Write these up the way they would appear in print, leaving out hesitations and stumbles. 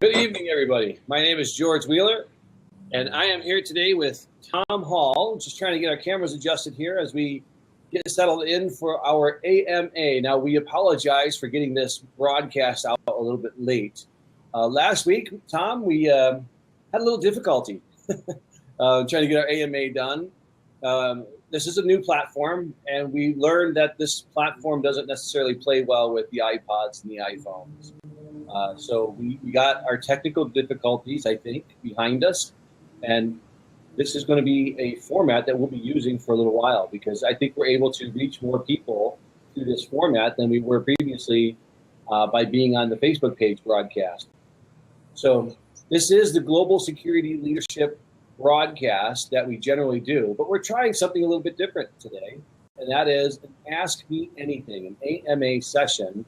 Good evening, everybody. My name is George Wheeler, and I am here today with Tom Hall. Just trying to get our cameras adjusted here as we get settled in for our AMA. Now, we apologize for getting this broadcast out a little bit late. Last week, Tom, we had a little difficulty trying to get our AMA done. This is a new platform, and we learned that this platform doesn't necessarily play well with the iPods and the iPhones. So we got our technical difficulties, I think, behind us. And this is going to be a format that we'll be using for a little while because I think we're able to reach more people through this format than we were previously by being on the Facebook page broadcast. So this is the Global Security Leadership broadcast that we generally do, but we're trying something a little bit different today, and that is an Ask Me Anything, an AMA session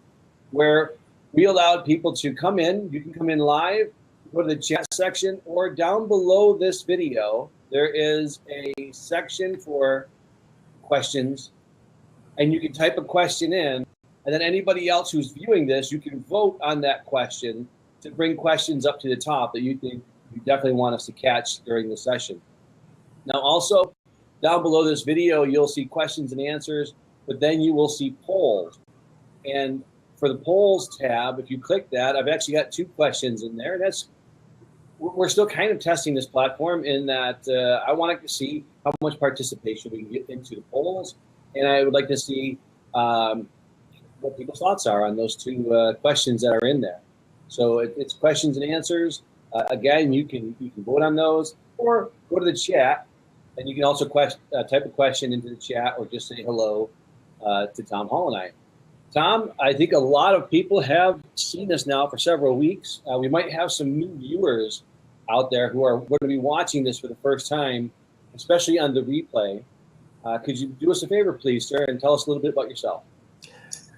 where we allowed people to come in. You can come in live, go to the chat section, or down below this video, there is a section for questions, and you can type a question in, and then anybody else who's viewing this, you can vote on that question to bring questions up to the top that you think you definitely want us to catch during the session. Now, also, down below this video, you'll see questions and answers, but then you will see polls. And for the polls tab, if you click that, I've actually got 2 questions in there. We're still kind of testing this platform in that I want to see how much participation we can get into the polls, and I would like to see what people's thoughts are on those 2 questions that are in there. So it's questions and answers. Again, you can vote on those, or go to the chat, and you can also type a question into the chat, or just say hello to Tom Hall and I. Tom, I think a lot of people have seen this now for several weeks. We might have some new viewers out there who are going to be watching this for the first time, especially on the replay. Could you do us a favor, please, sir, and tell us a little bit about yourself?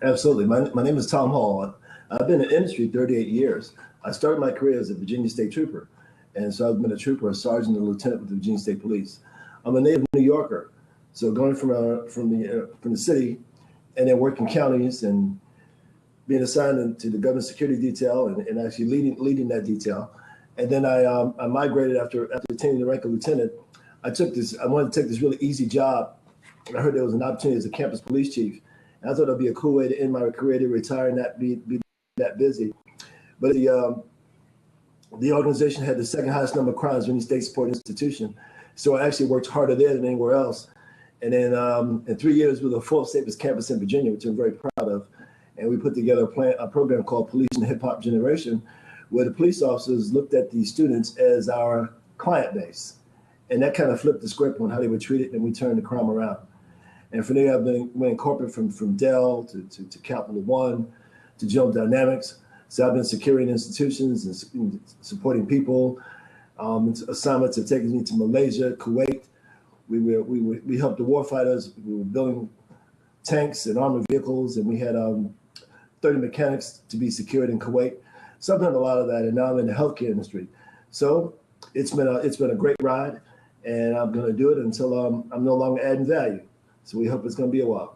Absolutely. My name is Tom Hall. I've been in the industry 38 years. I started my career as a Virginia State Trooper, and so I've been a trooper, a sergeant, and a lieutenant with the Virginia State Police. I'm a native New Yorker, so going from the city and then working counties and being assigned to the government security detail and actually leading that detail. And then I migrated after attaining the rank of lieutenant. I wanted to take this really easy job. I heard there was an opportunity as a campus police chief. And I thought it'd be a cool way to end my career, to retire and not be that busy. But the organization had the second highest number of crimes in any state support institution. So I actually worked harder there than anywhere else. And then in 3 years, we were the 4th safest campus in Virginia, which I'm very proud of. And we put together a program called Police and Hip Hop Generation, where the police officers looked at the students as our client base. And that kind of flipped the script on how they were treated, and we turned the crime around. And from there, I've been in corporate from Dell to Capital One to General Dynamics. So I've been securing institutions and supporting people. Assignments have taken me to Malaysia, Kuwait. We helped the warfighters. We were building tanks and armored vehicles, and we had 30 mechanics to be secured in Kuwait. So I've done a lot of that, and now I'm in the healthcare industry. So it's been a great ride, and I'm going to do it until I'm no longer adding value. So we hope it's going to be a while.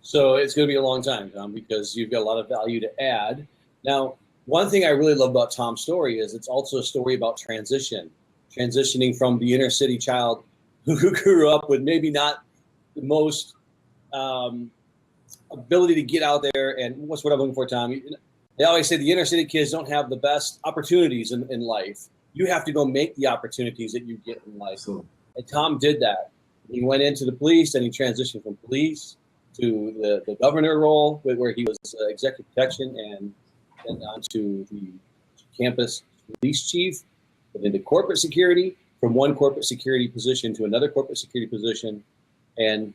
So it's going to be a long time, Tom, because you've got a lot of value to add. Now, one thing I really love about Tom's story is it's also a story about transitioning from the inner city child who grew up with maybe not the most ability to get out there. And what's what I'm looking for, Tom? They always say the inner city kids don't have the best opportunities in life. You have to go make the opportunities that you get in life. So, and Tom did that. He went into the police, and he transitioned from police to the governor role, where he was executive protection, and then on to the campus police chief, and into corporate security, from one corporate security position to another corporate security position. And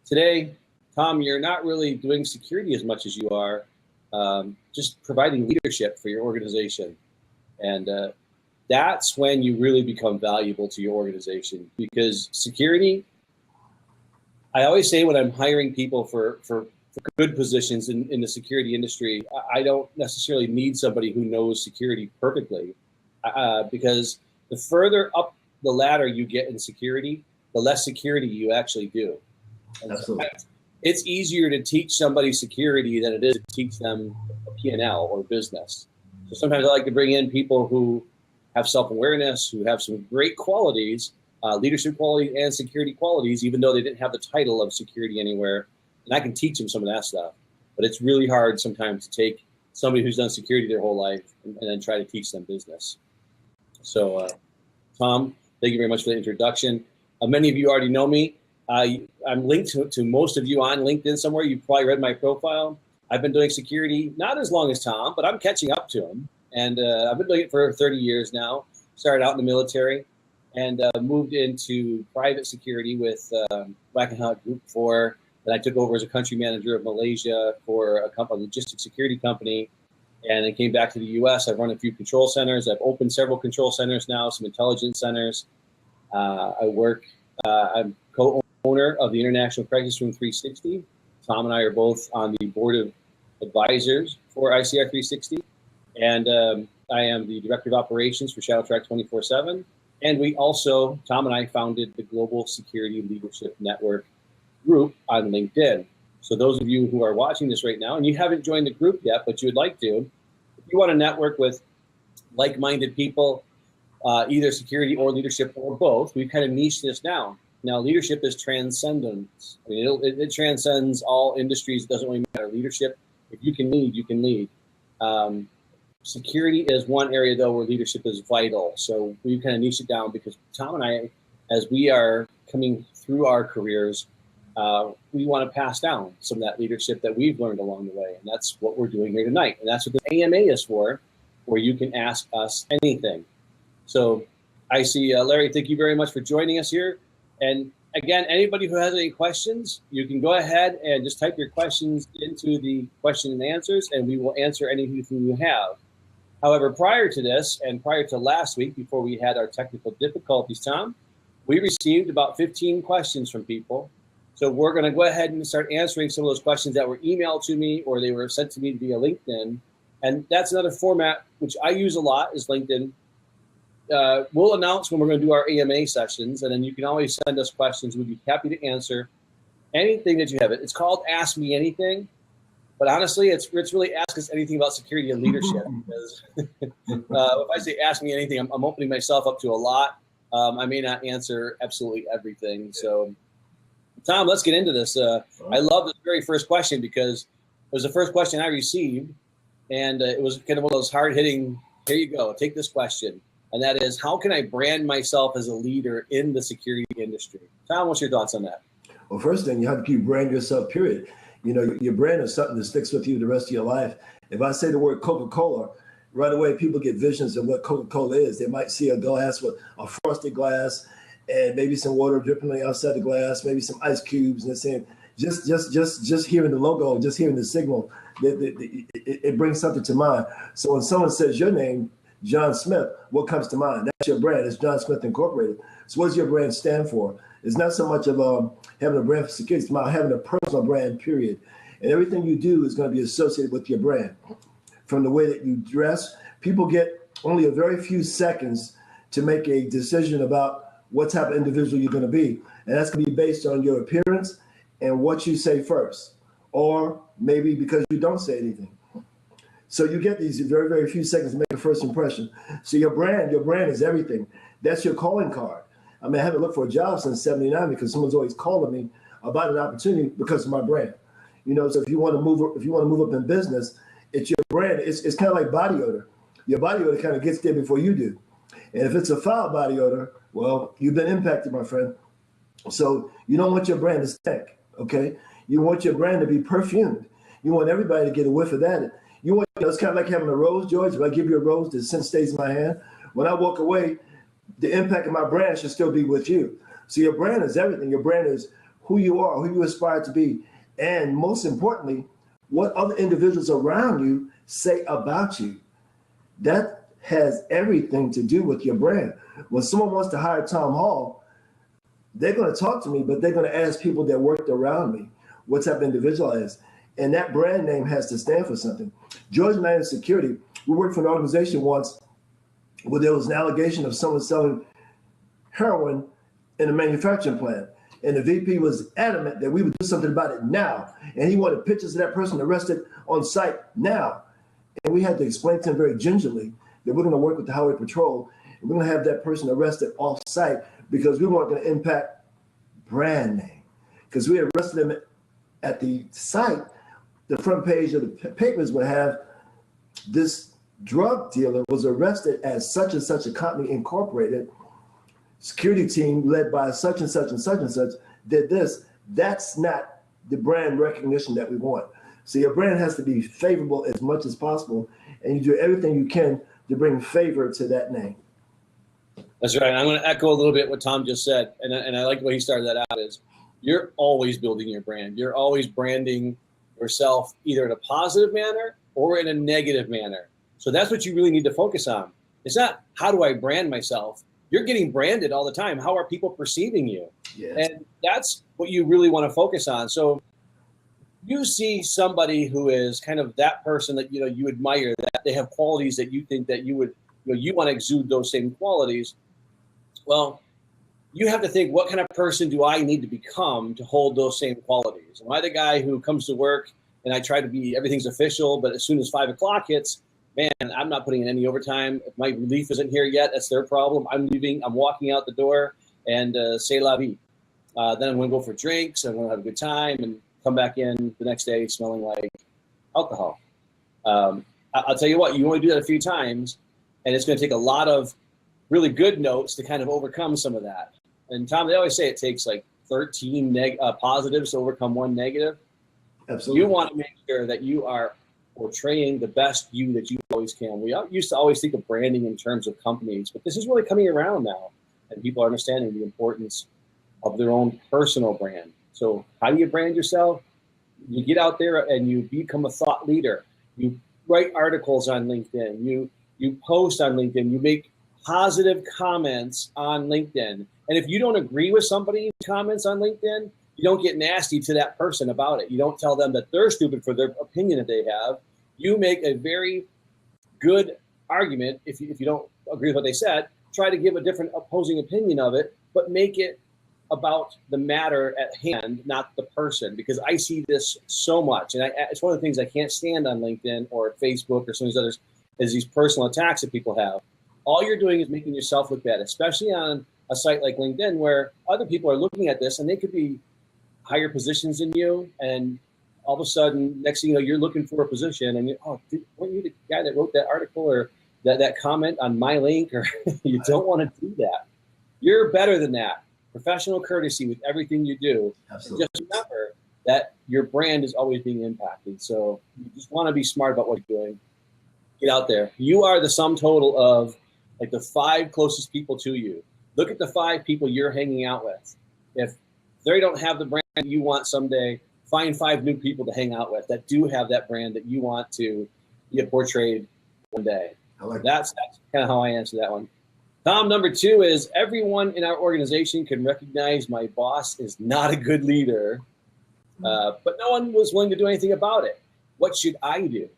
today, Tom, you're not really doing security as much as you are just providing leadership for your organization. And that's when you really become valuable to your organization, because security, I always say when I'm hiring people for good positions in the security industry, I don't necessarily need somebody who knows security perfectly, because the further up the ladder you get in security, the less security you actually do. And absolutely. It's easier to teach somebody security than it is to teach them a P&L or business. So sometimes I like to bring in people who have self-awareness, who have some great qualities, leadership qualities and security qualities, even though they didn't have the title of security anywhere. And I can teach them some of that stuff. But it's really hard sometimes to take somebody who's done security their whole life and then try to teach them business. So, Tom, thank you very much for the introduction. Many of you already know me. I'm linked to most of you on LinkedIn somewhere. You've probably read my profile. I've been doing security not as long as Tom, but I'm catching up to him. And I've been doing it for 30 years now. Started out in the military and moved into private security with Black & Howard Group 4. Then I took over as a country manager of Malaysia for a logistics security company. And I came back to the U.S. I've run a few control centers. I've opened several control centers now, some intelligence centers. I'm co-owner of the International Crisis Room 360. Tom and I are both on the board of advisors for ICR 360. And I am the director of operations for Shadow Track 24/7. And we also, Tom and I founded the Global Security Leadership Network group on LinkedIn. So those of you who are watching this right now, and you haven't joined the group yet, but you would like to, if you want to network with like-minded people, either security or leadership or both, we've kind of niched this down. Now, leadership is transcendent. I mean, it transcends all industries. It doesn't really matter. Leadership, if you can lead, you can lead. Security is one area, though, where leadership is vital. So we kind of niche it down because Tom and I, as we are coming through our careers, we want to pass down some of that leadership that we've learned along the way. And that's what we're doing here tonight. And that's what the AMA is for, where you can ask us anything. So I see, Larry, thank you very much for joining us here. And again, anybody who has any questions, you can go ahead and just type your questions into the question and answers, and we will answer anything you have. However, prior to this and prior to last week, before we had our technical difficulties, Tom, we received about 15 questions from people. So we're going to go ahead and start answering some of those questions that were emailed to me or they were sent to me via LinkedIn. And that's another format which I use a lot is LinkedIn. We'll announce when we're going to do our AMA sessions, and then you can always send us questions. We'd be happy to answer anything that you have. It's called Ask Me Anything, but honestly, it's really Ask Us Anything about security and leadership. Because if I say Ask Me Anything, I'm opening myself up to a lot. I may not answer absolutely everything. So, Tom, let's get into this. I love the very first question because it was the first question I received, and it was kind of one of those hard-hitting, here you go, take this question. And that is, how can I brand myself as a leader in the security industry? Tom, what's your thoughts on that? Well, first thing, you have to keep brand yourself, period. You know, your brand is something that sticks with you the rest of your life. If I say the word Coca-Cola, right away people get visions of what Coca-Cola is. They might see a glass with a frosted glass and maybe some water dripping outside the glass, maybe some ice cubes, and they're saying, just hearing the logo, just hearing the signal, it brings something to mind. So when someone says your name, John Smith, what comes to mind? That's your brand. It's John Smith Incorporated. So what does your brand stand for? It's not so much of having a brand for security. It's about having a personal brand, period. And everything you do is going to be associated with your brand. From the way that you dress, people get only a very few seconds to make a decision about what type of individual you're going to be. And that's going to be based on your appearance and what you say first, or maybe because you don't say anything. So you get these very, very few seconds to make a first impression. So your brand is everything. That's your calling card. I mean, I haven't looked for a job since '79 because someone's always calling me about an opportunity because of my brand. You know, so if you want to move up in business, it's your brand. It's kind of like body odor. Your body odor kind of gets there before you do. And if it's a foul body odor, well, you've been impacted, my friend. So you don't want your brand to stink, okay? You want your brand to be perfumed. You want everybody to get a whiff of that. It's kind of like having a rose, George. If I give you a rose, the scent stays in my hand. When I walk away, the impact of my brand should still be with you. So your brand is everything. Your brand is who you are, who you aspire to be, and most importantly, what other individuals around you say about you. That has everything to do with your brand. When someone wants to hire Tom Hall, they're going to talk to me, but they're going to ask people that worked around me what type of individual I is. And that brand name has to stand for something. George and I in security, we worked for an organization once where there was an allegation of someone selling heroin in a manufacturing plant. And the VP was adamant that we would do something about it now. And he wanted pictures of that person arrested on site now. And we had to explain to him very gingerly that we're going to work with the Highway Patrol and we're going to have that person arrested off site because we weren't going to impact brand name. Because we arrested him at the site, the front page of the papers would have this drug dealer was arrested as such and such a company incorporated. Security team led by such and such and such and such did this. That's not the brand recognition that we want. So your brand has to be favorable as much as possible, and you do everything you can to bring favor to that name. That's right. I'm going to echo a little bit what Tom just said, and I like the way he started that out is you're always building your brand. You're always branding yourself either in a positive manner or in a negative manner. So that's what you really need to focus on. It's not how do I brand myself? You're getting branded all the time. How are people perceiving you? Yes. And that's what you really want to focus on. So you see somebody who is kind of that person that you admire, that they have qualities that you think that you would you want to exude those same qualities. Well, you have to think, what kind of person do I need to become to hold those same qualities? Am I the guy who comes to work and I try to be everything's official, but as soon as 5 o'clock hits, man, I'm not putting in any overtime. If my relief isn't here yet, that's their problem. I'm leaving. I'm walking out the door, and c'est la vie. Then I'm going to go for drinks. I'm going to have a good time and come back in the next day smelling like alcohol. I'll tell you what, you only do that a few times, and it's going to take a lot of really good notes to kind of overcome some of that. And Tom, they always say it takes like 13 positives to overcome 1 negative. Absolutely. You want to make sure that you are portraying the best you that you always can. We used to always think of branding in terms of companies, but this is really coming around now, and people are understanding the importance of their own personal brand. So how do you brand yourself? You get out there and you become a thought leader. You write articles on LinkedIn. You post on LinkedIn. You make positive comments on LinkedIn. And if you don't agree with somebody's comments on LinkedIn, you don't get nasty to that person about it. You don't tell them that they're stupid for their opinion that they have. You make a very good argument. If you don't agree with what they said, try to give a different opposing opinion of it, but make it about the matter at hand, not the person, because I see this so much. And it's one of the things I can't stand on LinkedIn or Facebook or some of these others is these personal attacks that people have. All you're doing is making yourself look bad, especially on a site like LinkedIn where other people are looking at this and they could be higher positions than you, and all of a sudden, next thing you know, you're looking for a position, and weren't you the guy that wrote that article or that comment on my link? Or you don't want to do that. You're better than that. Professional courtesy with everything you do. Absolutely. Just remember that your brand is always being impacted. So you just want to be smart about what you're doing. Get out there. You are the sum total of like the 5 closest people to you. Look at the 5 people you're hanging out with. If they don't have the brand you want someday, find 5 new people to hang out with that do have that brand that you want to get portrayed one day. I like that's kind of how I answer that one. Tom, number 2 is everyone in our organization can recognize my boss is not a good leader, but no one was willing to do anything about it. What should I do?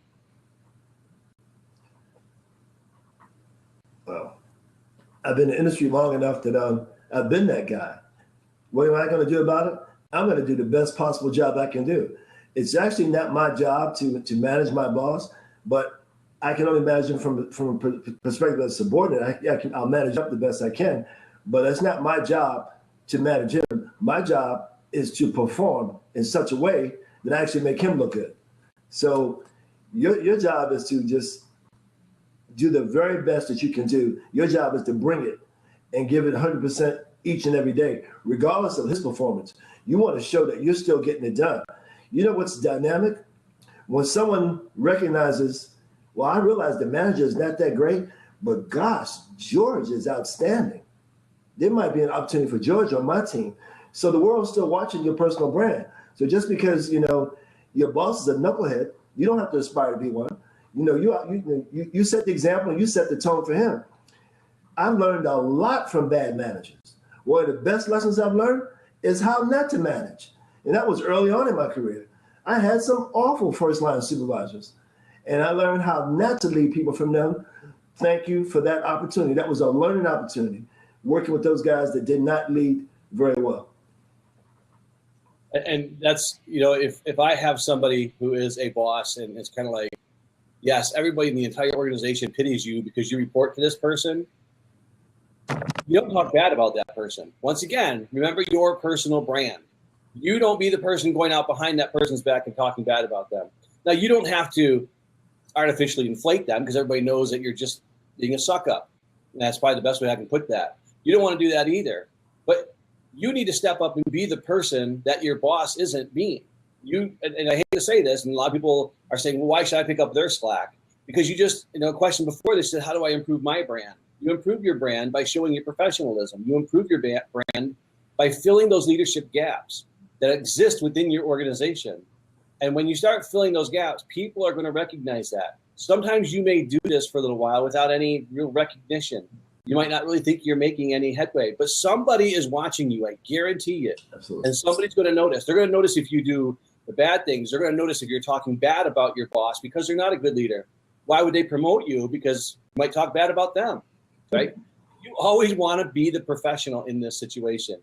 Well, I've been in the industry long enough that I've been that guy. What am I going to do about it? I'm going to do the best possible job I can do. It's actually not my job to manage my boss, but I can only imagine from a perspective of subordinate. I'll manage up the best I can, but it's not my job to manage him. My job is to perform in such a way that I actually make him look good. So your job is to just do the very best that you can do. Your job is to bring it and give it 100% each and every day, regardless of his performance. You want to show that you're still getting it done. You know what's dynamic? When someone recognizes, well, I realize the manager is not that great, but gosh, George is outstanding. There might be an opportunity for George on my team. So the world's still watching your personal brand. So just because, your boss is a knucklehead, you don't have to aspire to be one. You set the example and you set the tone for him. I've learned a lot from bad managers. One of the best lessons I've learned is how not to manage. And that was early on in my career. I had some awful first-line supervisors, and I learned how not to lead people from them. Thank you for that opportunity. That was a learning opportunity, working with those guys that did not lead very well. And that's, if I have somebody who is a boss and it's kind of like, yes, everybody in the entire organization pities you because you report to this person. You don't talk bad about that person. Once again, remember your personal brand. You don't be the person going out behind that person's back and talking bad about them. Now, you don't have to artificially inflate them because everybody knows that you're just being a suck up. And that's probably the best way I can put that. You don't want to do that either. But you need to step up and be the person that your boss isn't being. And I hate to say this, and a lot of people are saying, well, why should I pick up their slack? Because you just, a question before this said, how do I improve my brand? You improve your brand by showing your professionalism. You improve your brand by filling those leadership gaps that exist within your organization. And when you start filling those gaps, people are going to recognize that. Sometimes you may do this for a little while without any real recognition. You might not really think you're making any headway, but somebody is watching you, I guarantee it. Absolutely. And somebody's going to notice. They're going to notice if you do the bad things. They're going to notice if you're talking bad about your boss because they're not a good leader. Why would they promote you? Because you might talk bad about them, right? You always want to be the professional in this situation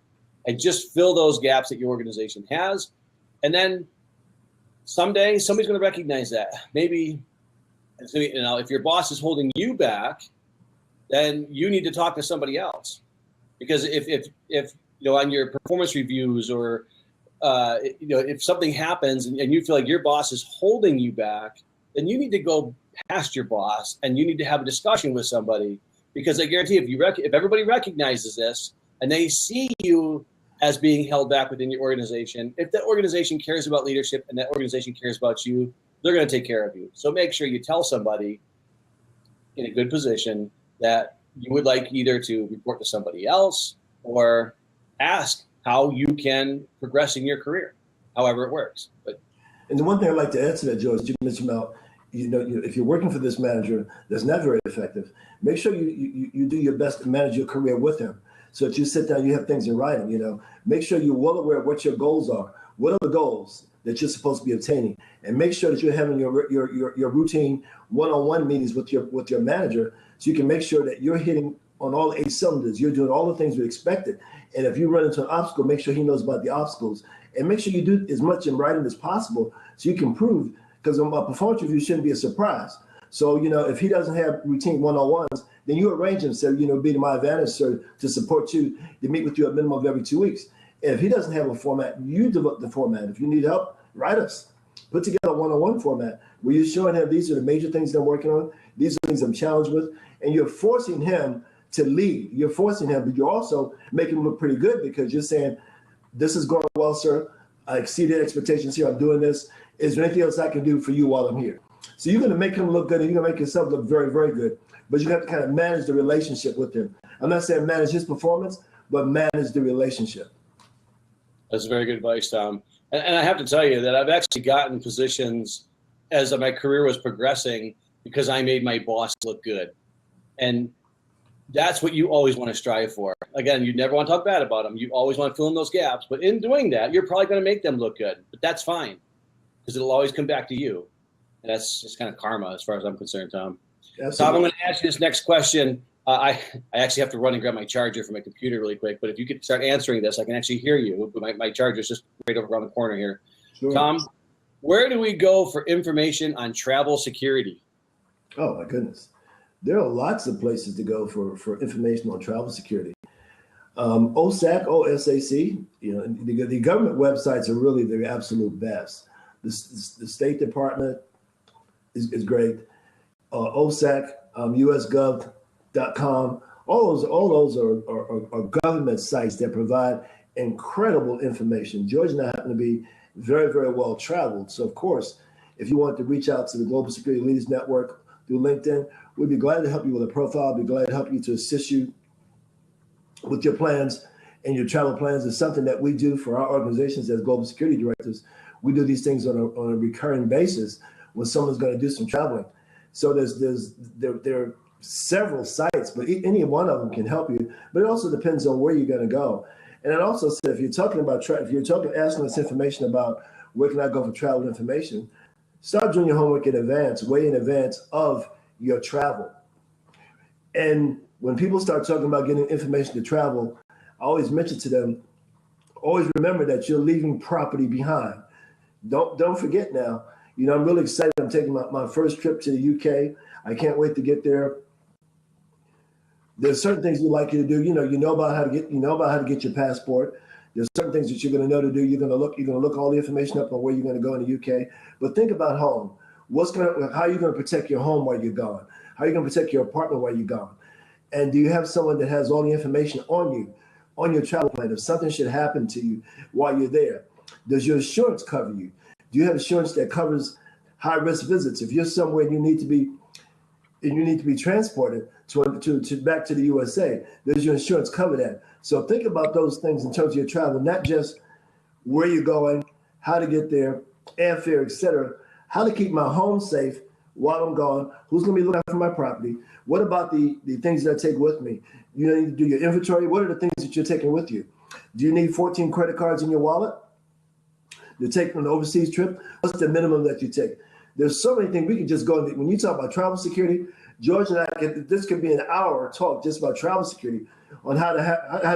and just fill those gaps that your organization has. And then someday somebody's going to recognize that. Maybe, if your boss is holding you back, then you need to talk to somebody else. Because if on your performance reviews or if something happens and you feel like your boss is holding you back, then you need to go past your boss and you need to have a discussion with somebody. Because I guarantee if everybody recognizes this and they see you as being held back within your organization, if that organization cares about leadership and that organization cares about you, they're going to take care of you. So make sure you tell somebody in a good position that you would like either to report to somebody else or ask how you can progress in your career, however it works. And the one thing I'd like to add to that, Joe, is you mentioned about, if you're working for this manager that's not very effective, make sure you do your best to manage your career with him. So that you sit down, you have things in writing, make sure you're well aware of what your goals are. What are the goals that you're supposed to be obtaining? And make sure that you're having your routine one-on-one meetings with your manager so you can make sure that you're hitting on all 8 cylinders. You're doing all the things we expected. And if you run into an obstacle, make sure he knows about the obstacles. And make sure you do as much in writing as possible so you can prove, because a performance review shouldn't be a surprise. So, if he doesn't have routine one-on-ones, then you arrange him, so, be to my advantage, sir, to support you, to meet with you a minimum of every 2 weeks. And if he doesn't have a format, you develop the format. If you need help, write us. Put together a one-on-one format where you're showing him these are the major things I'm working on, these are things I'm challenged with, and you're forcing him to lead. You're forcing him, but you're also making him look pretty good because you're saying, this is going well, sir. I exceeded expectations here. I'm doing this. Is there anything else I can do for you while I'm here? So you're going to make him look good and you're going to make yourself look very, very good. But you have to kind of manage the relationship with him. I'm not saying manage his performance, but manage the relationship. That's very good advice, Tom. And I have to tell you that I've actually gotten positions as my career was progressing because I made my boss look good. And that's what you always want to strive for. Again, you never want to talk bad about them. You always want to fill in those gaps. But in doing that, you're probably going to make them look good. But that's fine because it'll always come back to you. And that's just kind of karma as far as I'm concerned, Tom. Absolutely. Tom, I'm going to ask you this next question. I actually have to run and grab my charger for my computer really quick. But if you could start answering this, I can actually hear you. My charger's just right over around the corner here. Sure. Tom, where do we go for information on travel security? Oh, my goodness. There are lots of places to go for information on travel security. OSAC, OSAC, the government websites are really the absolute best. The State Department is great. OSAC, USGov.com, all those are government sites that provide incredible information. George and I happen to be very, very well traveled. So, of course, if you want to reach out to the Global Security Leaders Network through LinkedIn, we'd be glad to help you with a profile. We'd be glad to help you to assist you with your plans and your travel plans. Is something that we do for our organizations as global security directors. We do these things on a recurring basis when someone's going to do some traveling. So there are several sites, but any one of them can help you. But it also depends on where you're going to go. And it also said, if you're talking asking us information about where can I go for travel information, start doing your homework in advance, way in advance of your travel. And when people start talking about getting information to travel, I always mention to them, always remember that you're leaving property behind. Don't forget now. I'm really excited. I'm taking my first trip to the UK. I can't wait to get there. There's certain things we like you to do. You know about how to get your passport. There's certain things that you're going to know to do. You're going to look all the information up on where you're going to go in the UK. But think about home. How are you going to protect your home while you're gone? How are you going to protect your apartment while you're gone? And do you have someone that has all the information on you, on your travel plan? If something should happen to you while you're there, does your insurance cover you? Do you have insurance that covers high risk visits? If you're somewhere and you need to be transported to back to the USA, does your insurance cover that? So think about those things in terms of your travel, not just where you're going, how to get there, airfare, etc. How to keep my home safe while I'm gone, who's going to be looking after my property, what about the things that I take with me? You need to do your inventory. What are the things that you're taking with you? Do you need 14 credit cards in your wallet to take on an overseas trip? What's the minimum that you take? There's so many things we can just go into. When you talk about travel security, George and this could be an hour talk just about travel security on how to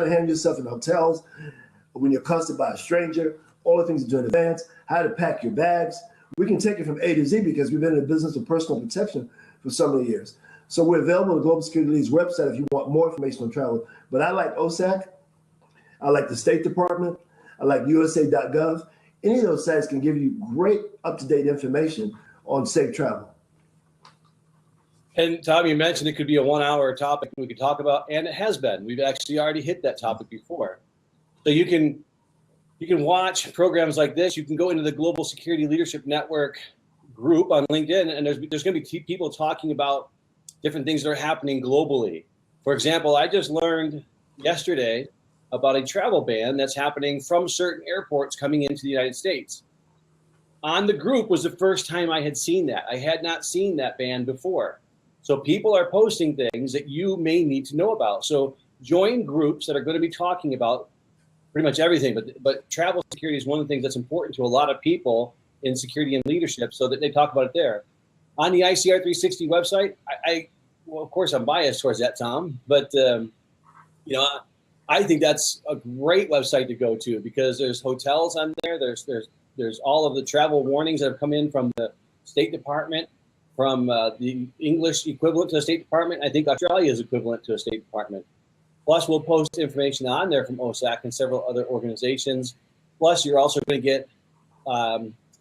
handle yourself in hotels, when you're accosted by a stranger, all the things to do in advance, how to pack your bags. We can take it from A to Z because we've been in the business of personal protection for so many years. So we're available on the Global Security League's website if you want more information on travel. But I like OSAC. I like the State Department. I like USA.gov. Any of those sites can give you great up-to-date information on safe travel. And Tom, you mentioned it could be a 1 hour topic we could talk about, and it has been. We've actually already hit that topic before. So you can watch programs like this. You can go into the Global Security Leadership Network group on LinkedIn, and there's going to be people talking about different things that are happening globally. For example, I just learned yesterday about a travel ban that's happening from certain airports coming into the United States. On the group was the first time I had seen that. I had not seen that ban before. So people are posting things that you may need to know about. So join groups that are going to be talking about pretty much everything, but travel security is one of the things that's important to a lot of people in security and leadership, so that they talk about it there. On the ICR 360 website, well, of course, I'm biased towards that, Tom, but I think that's a great website to go to because there's hotels on there. There's all of the travel warnings that have come in from the State Department, from the English equivalent to the State Department. I think Australia is equivalent to a State Department. Plus, we'll post information on there from OSAC and several other organizations. Plus, you're also going to get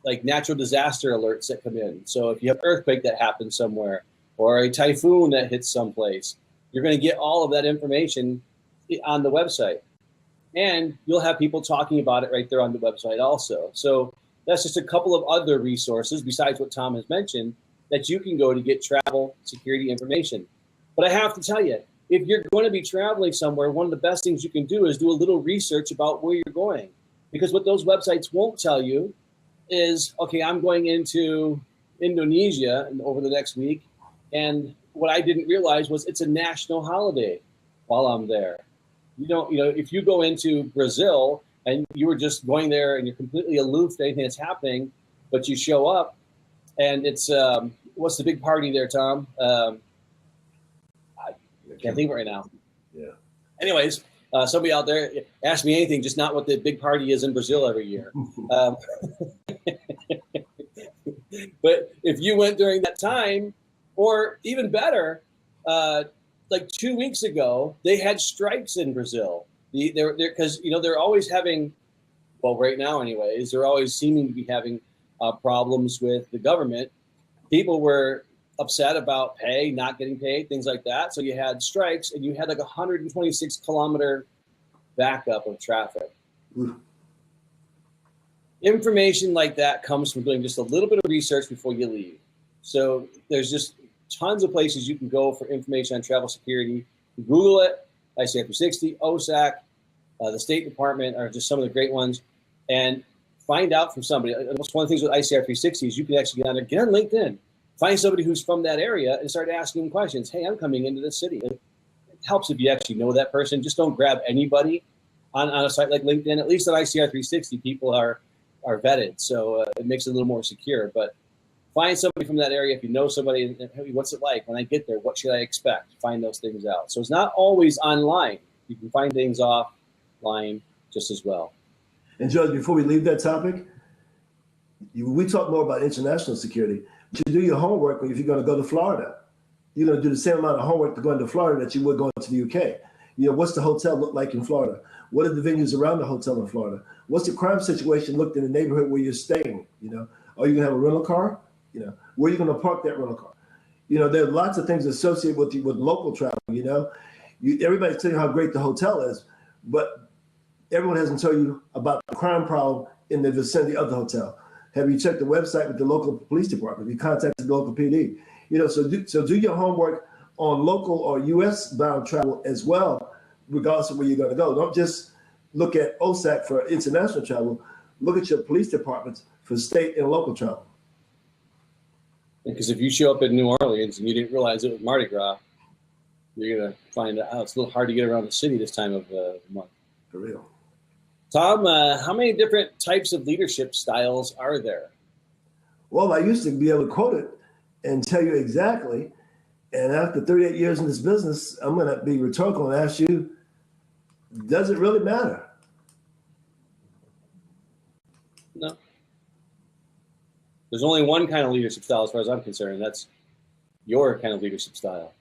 like natural disaster alerts that come in. So if you have an earthquake that happens somewhere or a typhoon that hits someplace, you're going to get all of that information on the website. And you'll have people talking about it right there on the website also. So that's just a couple of other resources besides what Tom has mentioned that you can go to get travel security information. But I have to tell you, if you're going to be traveling somewhere, one of the best things you can do is do a little research about where you're going. Because what those websites won't tell you is, okay, I'm going into Indonesia over the next week. And what I didn't realize was it's a national holiday while I'm there. If you go into Brazil and you were just going there and you're completely aloof to anything that's happening, but you show up and it's, what's the big party there, Tom? I can't think of it right now. Yeah. Anyways, somebody out there ask me anything, just not what the big party is in Brazil every year. But if you went during that time, or even better, like 2 weeks ago, they had strikes in Brazil. Because they're always having, well, right now anyways, they're always seeming to be having problems with the government. People were upset about pay, not getting paid, things like that. So you had strikes, and you had like 126 kilometer backup of traffic. Ooh. Information like that comes from doing just a little bit of research before you leave. So there's just tons of places you can go for information on travel security. Google it, ICR 360, OSAC, the State Department are just some of the great ones, and find out from somebody. One of the things with ICR 360 is you can actually get on LinkedIn, find somebody who's from that area and start asking them questions. Hey, I'm coming into this city. It helps if you actually know that person. Just don't grab anybody on a site like LinkedIn. At least on ICR 360, people are vetted, so it makes it a little more secure. But find somebody from that area. If you know somebody, and hey, what's it like when I get there? What should I expect? Find those things out. So it's not always online. You can find things offline just as well. And George, before we leave that topic, we talk more about international security, you do your homework if you're going to go to Florida. You're going to do the same amount of homework to go into Florida that you would going to the UK. You know, what's the hotel look like in Florida? What are the venues around the hotel in Florida? What's the crime situation looked in the neighborhood where you're staying? You know, are you going to have a rental car? You know, where are you going to park that rental car? You know, there are lots of things associated with local travel. You know, everybody's telling you how great the hotel is, but everyone hasn't told you about the crime problem in the vicinity of the hotel. Have you checked the website with the local police department? Have you contacted the local PD? You know, so do your homework on local or U.S. bound travel as well, regardless of where you're going to go. Don't just look at OSAC for international travel. Look at your police departments for state and local travel. Because if you show up in New Orleans and you didn't realize it was Mardi Gras, you're going to find out it's a little hard to get around the city this time of the month. For real. Tom, how many different types of leadership styles are there? Well, I used to be able to quote it and tell you exactly. And after 38 years in this business, I'm going to be rhetorical and ask you, does it really matter? No. There's only one kind of leadership style as far as I'm concerned, and that's your kind of leadership style.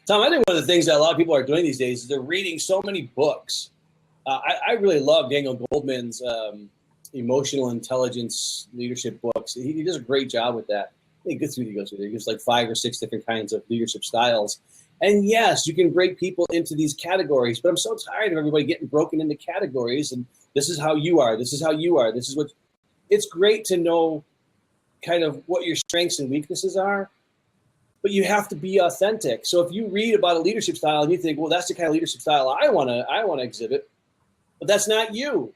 Tom, I think one of the things that a lot of people are doing these days is they're reading so many books. I really love Daniel Goldman's emotional intelligence leadership books. He does a great job with that. He goes through. He gives like 5 or 6 different kinds of leadership styles. And yes, you can break people into these categories, but I'm so tired of everybody getting broken into categories. And this is how you are. This is how you are. This is what. It's great to know kind of what your strengths and weaknesses are, but you have to be authentic. So if you read about a leadership style and you think, well, that's the kind of leadership style I want to exhibit, but that's not you,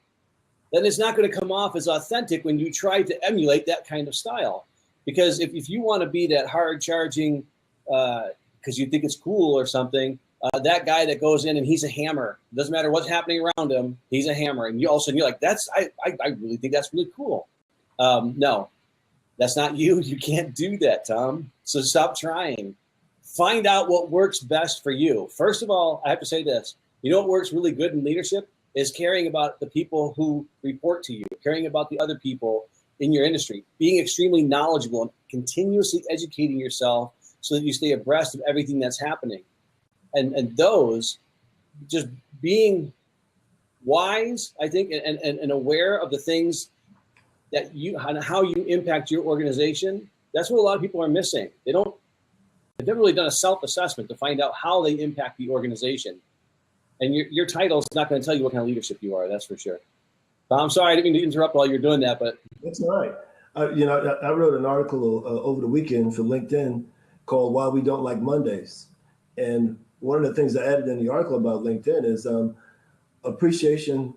then it's not going to come off as authentic when you try to emulate that kind of style. Because if you want to be that hard charging, because you think it's cool or something, that guy that goes in and he's a hammer, doesn't matter what's happening around him, he's a hammer. And you all of a sudden you're like, I really think that's really cool. No, that's not you. You can't do that, Tom. So stop trying. Find out what works best for you. First of all, I have to say this. You know what works really good in leadership is caring about the people who report to you, caring about the other people in your industry, being extremely knowledgeable and continuously educating yourself so that you stay abreast of everything that's happening. And those, just being wise, I think, and aware of the things that you, and how you impact your organization, that's what a lot of people are missing. They've never really done a self-assessment to find out how they impact the organization. And your title is not going to tell you what kind of leadership you are, that's for sure. I'm sorry, I didn't mean to interrupt while you're doing that, but that's all right. I wrote an article over the weekend for LinkedIn called "Why We Don't Like Mondays," and one of the things I added in the article about LinkedIn is appreciation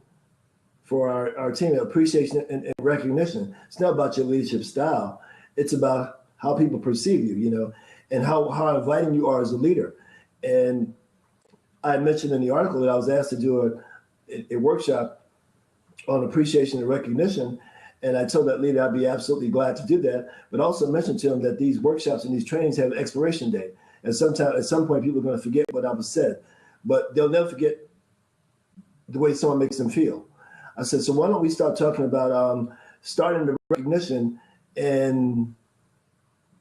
for our team, appreciation and recognition. It's not about your leadership style; it's about how people perceive you, you know, and how inviting you are as a leader. And I mentioned in the article that I was asked to do a workshop on appreciation and recognition. And I told that leader I'd be absolutely glad to do that, but also mentioned to him that these workshops and these trainings have an expiration date. And at some point, people are going to forget what I was said, but they'll never forget the way someone makes them feel. I said, so why don't we start talking about starting the recognition and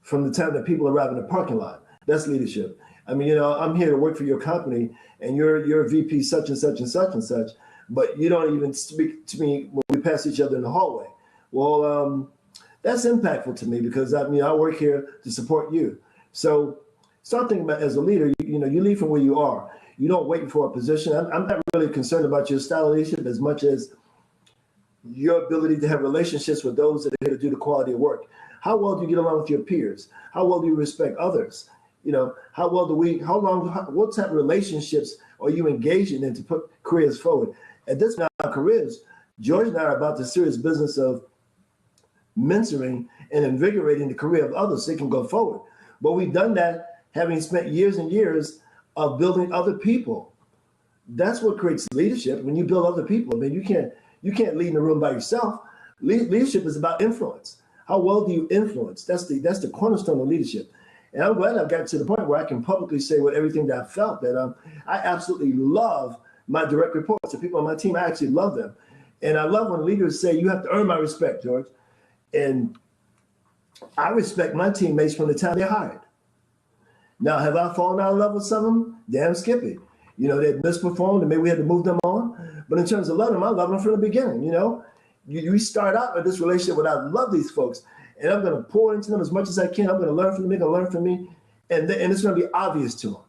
from the time that people arrive in the parking lot? That's leadership. I mean, you know, I'm here to work for your company and you're VP such and such and such and such, but you don't even speak to me when we pass each other in the hallway. Well, that's impactful to me because I work here to support you. So start thinking about, as a leader, you lead from where you are. You don't wait for a position. I'm not really concerned about your style of leadership as much as your ability to have relationships with those that are here to do the quality of work. How well do you get along with your peers? How well do you respect others? You know, what type of relationships are you engaging in to put careers forward? At this point in our careers, George and I are about the serious business of mentoring and invigorating the career of others so they can go forward. But we've done that having spent years and years of building other people. That's what creates leadership. When you build other people, I mean, you can't lead in a room by yourself. Leadership is about influence. How well do you influence? That's the cornerstone of leadership. And I'm glad I've gotten to the point where I can publicly say with everything that I felt that I absolutely love my direct reports. The people on my team, I actually love them. And I love when leaders say, you have to earn my respect, George. And I respect my teammates from the time they're hired. Now, have I fallen out of love with some of them? Damn Skippy. You know, they misperformed and maybe we had to move them on. But in terms of loving them, I love them from the beginning, you know. You start out with this relationship with, I love these folks, and I'm going to pour into them as much as I can. I'm going to learn from them, they're going to learn from me, and it's going to be obvious to them.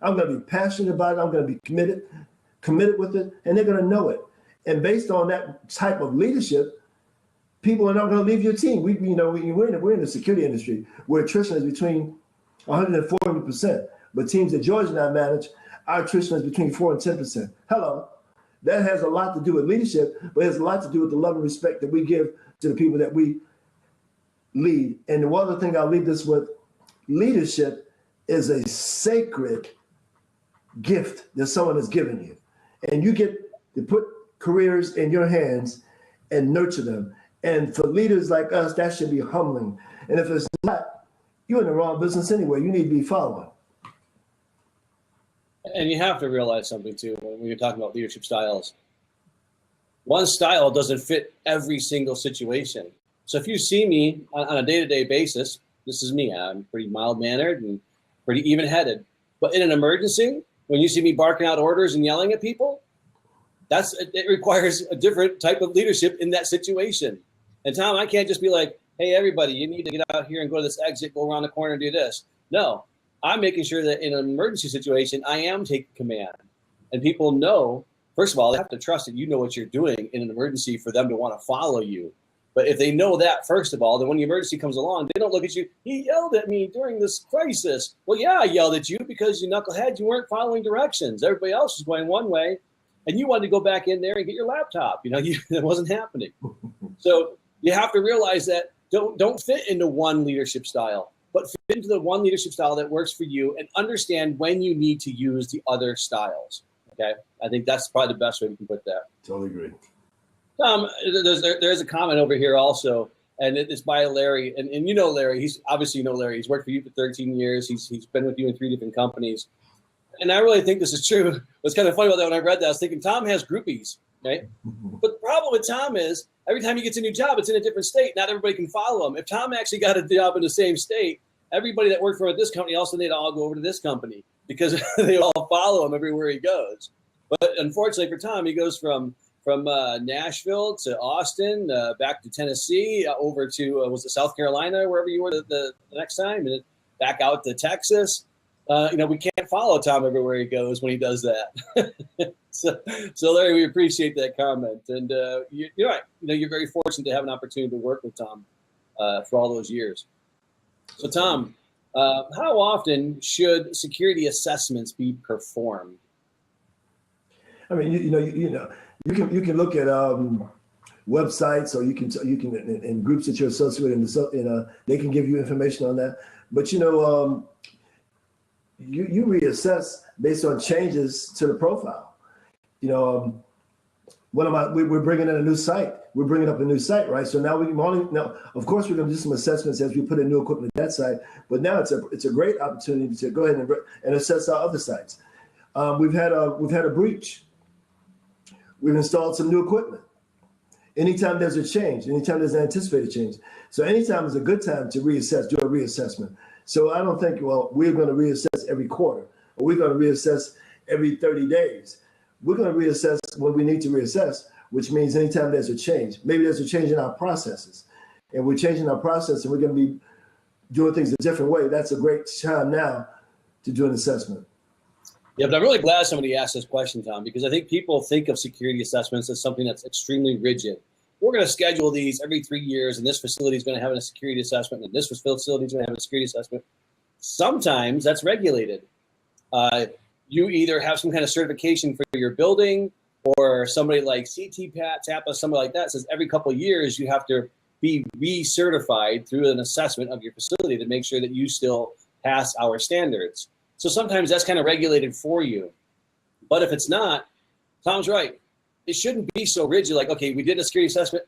I'm going to be passionate about it. I'm going to be committed with it, and they're going to know it. And based on that type of leadership, people are not going to leave your team. We're in the security industry where attrition is between 140%. But teams that George and I manage, our attrition is between 4 and 10%. Hello. That has a lot to do with leadership, but it has a lot to do with the love and respect that we give to the people that we lead. And one other thing I'll leave this with, leadership is a sacred gift that someone has given you. And you get to put careers in your hands and nurture them. And for leaders like us, that should be humbling. And if it's not, you're in the wrong business anyway. You need to be following. And you have to realize something too when you're talking about leadership styles. One style doesn't fit every single situation. So if you see me on a day-to-day basis, this is me. I'm pretty mild-mannered and pretty even-headed. But in an emergency, when you see me barking out orders and yelling at people, it requires a different type of leadership in that situation. And Tom, I can't just be like, hey, everybody, you need to get out here and go to this exit, go around the corner and do this. No. I'm making sure that in an emergency situation, I am taking command. And people know, first of all, they have to trust that you know what you're doing in an emergency for them to want to follow you. But if they know that, first of all, then when the emergency comes along, they don't look at you, he yelled at me during this crisis. Well, yeah, I yelled at you because you knucklehead, you weren't following directions. Everybody else was going one way, and you wanted to go back in there and get your laptop. You know, that wasn't happening. So you have to realize that don't fit into one leadership style, but fit into the one leadership style that works for you and understand when you need to use the other styles. Okay. I think that's probably the best way we can put that. Totally agree. There's a comment over here also, and it's by Larry. And you know Larry, he's Larry. He's worked for you for 13 years. He's been with you in 3 different companies. And I really think this is true. What's kind of funny about that when I read that, I was thinking Tom has groupies, right? But the problem with Tom is every time he gets a new job, it's in a different state. Not everybody can follow him. If Tom actually got a job in the same state, everybody that worked for him at this company also need to all go over to this company because they all follow him everywhere he goes. But unfortunately for Tom, he goes from Nashville to Austin, back to Tennessee, over to was it South Carolina, wherever you were the next time, and back out to Texas. We can't follow Tom everywhere he goes when he does that. So Larry, we appreciate that comment, and you're right. You're very fortunate to have an opportunity to work with Tom for all those years. So Tom, how often should security assessments be performed? I mean, you can look at websites, or you can in groups that you're associated in, they can give you information on that. But you reassess based on changes to the profile. We're bringing in a new site. We're bringing up a new site, right? So now of course, we're going to do some assessments as we put in new equipment at that site. But now it's a great opportunity to go ahead and assess our other sites. We've had a breach. We've installed some new equipment. Anytime there's a change, anytime there's an anticipated change. So anytime is a good time to reassess, do a reassessment. So I don't think, we're going to reassess every quarter, or we're going to reassess every 30 days. We're going to reassess when we need to reassess, which means anytime there's a change. Maybe there's a change in our processes, and we're changing our process, and we're going to be doing things a different way. That's a great time now to do an assessment. Yeah, but I'm really glad somebody asked this question, Tom, because I think people think of security assessments as something that's extremely rigid. We're going to schedule these every 3 years, and this facility is going to have a security assessment, and this facility is going to have a security assessment. Sometimes that's regulated. You either have some kind of certification for your building, or somebody like CTPAT, TAPA, somebody like that says every couple of years you have to be recertified through an assessment of your facility to make sure that you still pass our standards. So sometimes that's kind of regulated for you. But if it's not, Tom's right. It shouldn't be so rigid. Like, okay, we did a security assessment.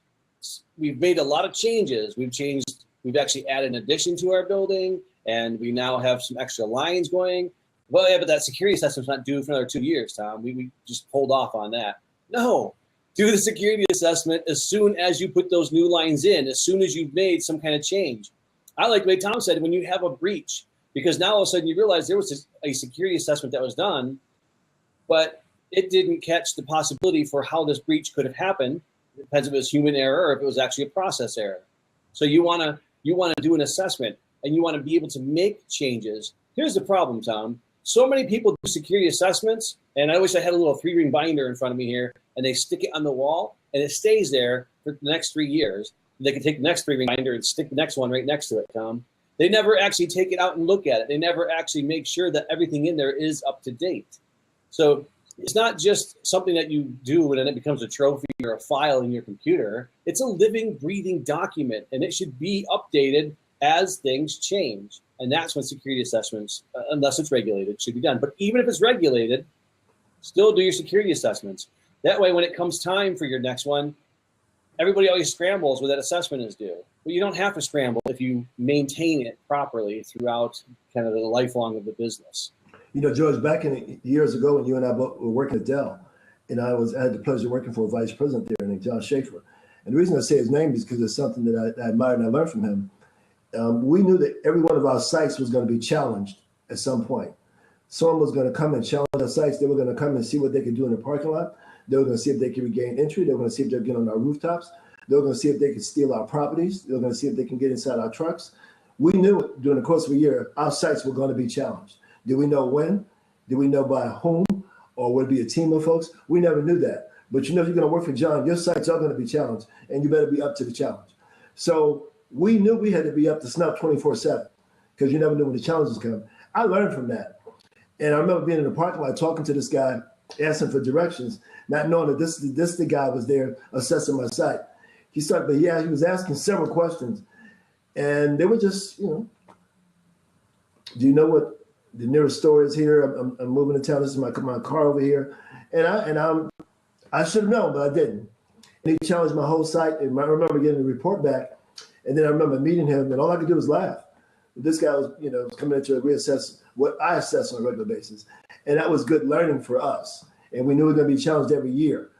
We've made a lot of changes. We've actually added an addition to our building, and we now have some extra lines going. Well, yeah, but that security assessment's not due for another 2 years, Tom. We just hold off on that. No, do the security assessment as soon as you put those new lines in, as soon as you've made some kind of change. I like the way Tom said, when you have a breach, because now all of a sudden you realize there was a security assessment that was done, but it didn't catch the possibility for how this breach could have happened. It depends if it was human error or if it was actually a process error. So you want to do an assessment and you want to be able to make changes. Here's the problem, Tom. So many people do security assessments, and I wish I had a little 3-ring binder in front of me here, and they stick it on the wall, and it stays there for the next 3 years. They can take the next 3-ring binder and stick the next one right next to it, Tom. They never actually take it out and look at it. They never actually make sure that everything in there is up to date. So it's not just something that you do and then it becomes a trophy or a file in your computer. It's a living, breathing document, and it should be updated as things change. And that's when security assessments, unless it's regulated, should be done. But even if it's regulated, still do your security assessments. That way, when it comes time for your next one, everybody always scrambles when that assessment is due. But you don't have to scramble if you maintain it properly throughout kind of the lifelong of the business. You know, George, back in years ago when you and I both were working at Dell, and I had the pleasure of working for a vice president there named John Schaefer. And the reason I say his name is because it's something that I admired and I learned from him. We knew that every one of our sites was going to be challenged at some point. Someone was going to come and challenge our sites. They were going to come and see what they could do in the parking lot. They were going to see if they could regain entry. They were going to see if they could get on our rooftops. They were going to see if they could steal our properties. They were going to see if they can get inside our trucks. We knew during the course of a year, our sites were going to be challenged. Did we know when? Did we know by whom? Or would it be a team of folks? We never knew that. But you know, if you're going to work for John, your sites are going to be challenged, and you better be up to the challenge. So we knew we had to be up to snuff 24/7 because you never knew when the challenges come. I learned from that. And I remember being in the parking lot talking to this guy, asking for directions, not knowing that this the guy was there assessing my site. He was asking several questions. And they were just, you know, do you know what the nearest store is here? I'm moving to town. This is my car over here. And I should have known, but I didn't. And he challenged my whole site. And I remember getting the report back. And then I remember meeting him, and all I could do was laugh. This guy was, you know, coming in to reassess what I assess on a regular basis. And that was good learning for us. And we knew we were going to be challenged every year.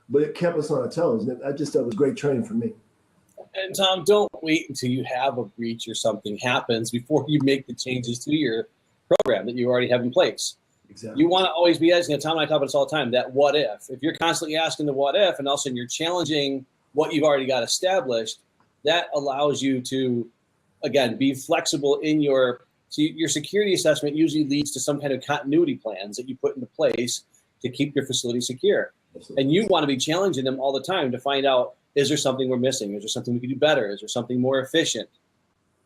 But it kept us on our toes. And I just thought it was great training for me. And Tom, don't wait until you have a breach or something happens before you make the changes to your program that you already have in place. Exactly. You want to always be asking, Tom and I talk about this all the time, that what if. If you're constantly asking the what if, and all of a sudden you're challenging what you've already got established, that allows you to, again, be flexible in your security assessment usually leads to some kind of continuity plans that you put into place to keep your facility secure. Absolutely. And you want to be challenging them all the time to find out, is there something we're missing? Is there something we can do better? Is there something more efficient?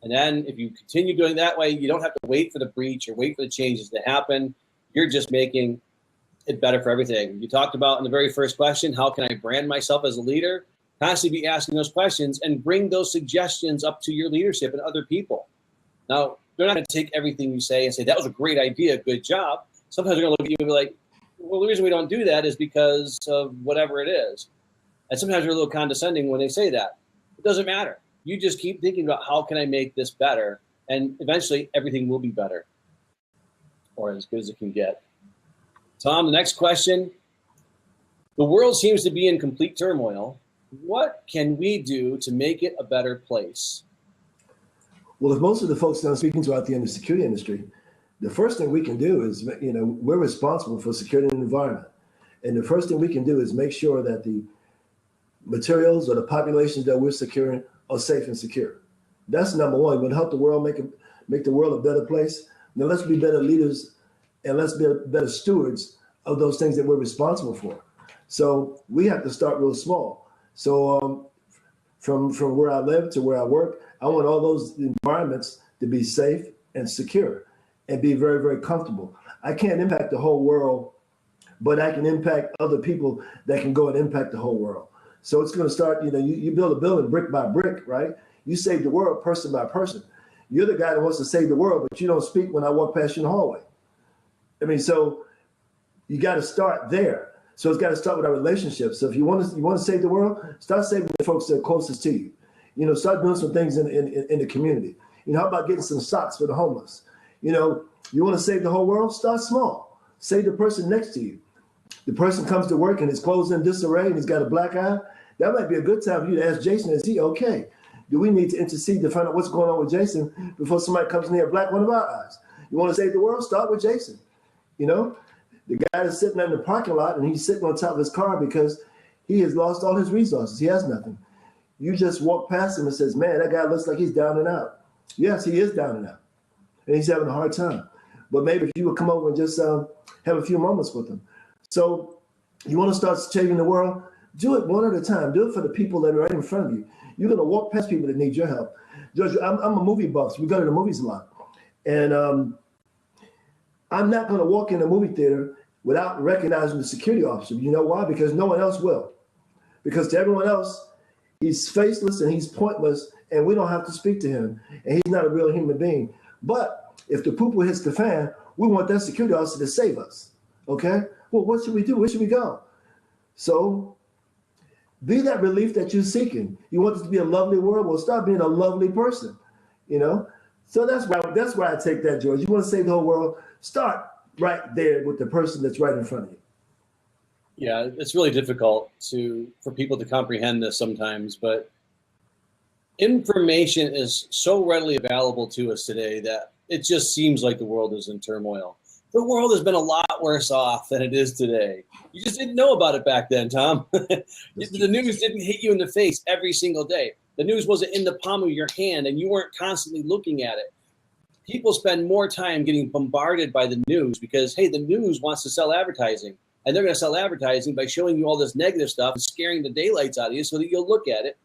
And then if you continue doing that way, you don't have to wait for the breach or wait for the changes to happen. You're just making it better for everything. You talked about in the very first question, how can I brand myself as a leader? Constantly be asking those questions and bring those suggestions up to your leadership and other people. Now, they're not going to take everything you say and say, that was a great idea, good job. Sometimes they're going to look at you and be like, well, the reason we don't do that is because of whatever it is. And sometimes they're a little condescending when they say that. It doesn't matter. You just keep thinking about how can I make this better? And eventually everything will be better or as good as it can get. Tom, the next question. The world seems to be in complete turmoil. What can we do to make it a better place? Well, if most of the folks that I'm speaking to out there in the security industry, the first thing we can do is, you know, we're responsible for security in the environment. And the first thing we can do is make sure that the materials or the populations that we're securing are safe and secure. That's number one. We'll help the world make the world a better place. Now let's be better leaders and let's be better stewards of those things that we're responsible for. So we have to start real small. So from where I live to where I work, I want all those environments to be safe and secure and be very, very comfortable. I can't impact the whole world, but I can impact other people that can go and impact the whole world. So it's going to start, you know, you build a building brick by brick, right? You save the world person by person. You're the guy that wants to save the world, but you don't speak when I walk past you in the hallway. I mean, so you got to start there. So it's got to start with our relationships. So if you want to save the world, start saving the folks that are closest to you. You know, start doing some things in the community. You know, how about getting some socks for the homeless? You know, you want to save the whole world? Start small. Save the person next to you. The person comes to work and his clothes in disarray and he's got a black eye. That might be a good time for you to ask Jason, is he okay? Do we need to intercede to find out what's going on with Jason before somebody comes near and black one of our eyes? You want to save the world? Start with Jason. You know, the guy is sitting in the parking lot and he's sitting on top of his car because he has lost all his resources. He has nothing. You just walk past him and says, man, that guy looks like he's down and out. Yes, he is down and out. And he's having a hard time. But maybe if you would come over and just have a few moments with him. So you want to start changing the world? Do it one at a time. Do it for the people that are right in front of you. You're going to walk past people that need your help. George, I'm a movie buff. So we go to the movies a lot. And I'm not going to walk in a movie theater without recognizing the security officer. You know why? Because no one else will. Because to everyone else, he's faceless and he's pointless, and we don't have to speak to him. And he's not a real human being. But if the poo-poo hits the fan, we want that security officer to save us. Okay? Well, what should we do? Where should we go? So be that relief that you're seeking. You want this to be a lovely world? Well, start being a lovely person, you know? So that's why I take that, George. You want to save the whole world? Start right there with the person that's right in front of you. Yeah, it's really difficult for people to comprehend this sometimes, but information is so readily available to us today that it just seems like the world is in turmoil. The world has been a lot worse off than it is today. You just didn't know about it back then, Tom. The news didn't hit you in the face every single day. The news wasn't in the palm of your hand and you weren't constantly looking at it. People spend more time getting bombarded by the news because, hey, the news wants to sell advertising. And they're going to sell advertising by showing you all this negative stuff and scaring the daylights out of you so that you'll look at it.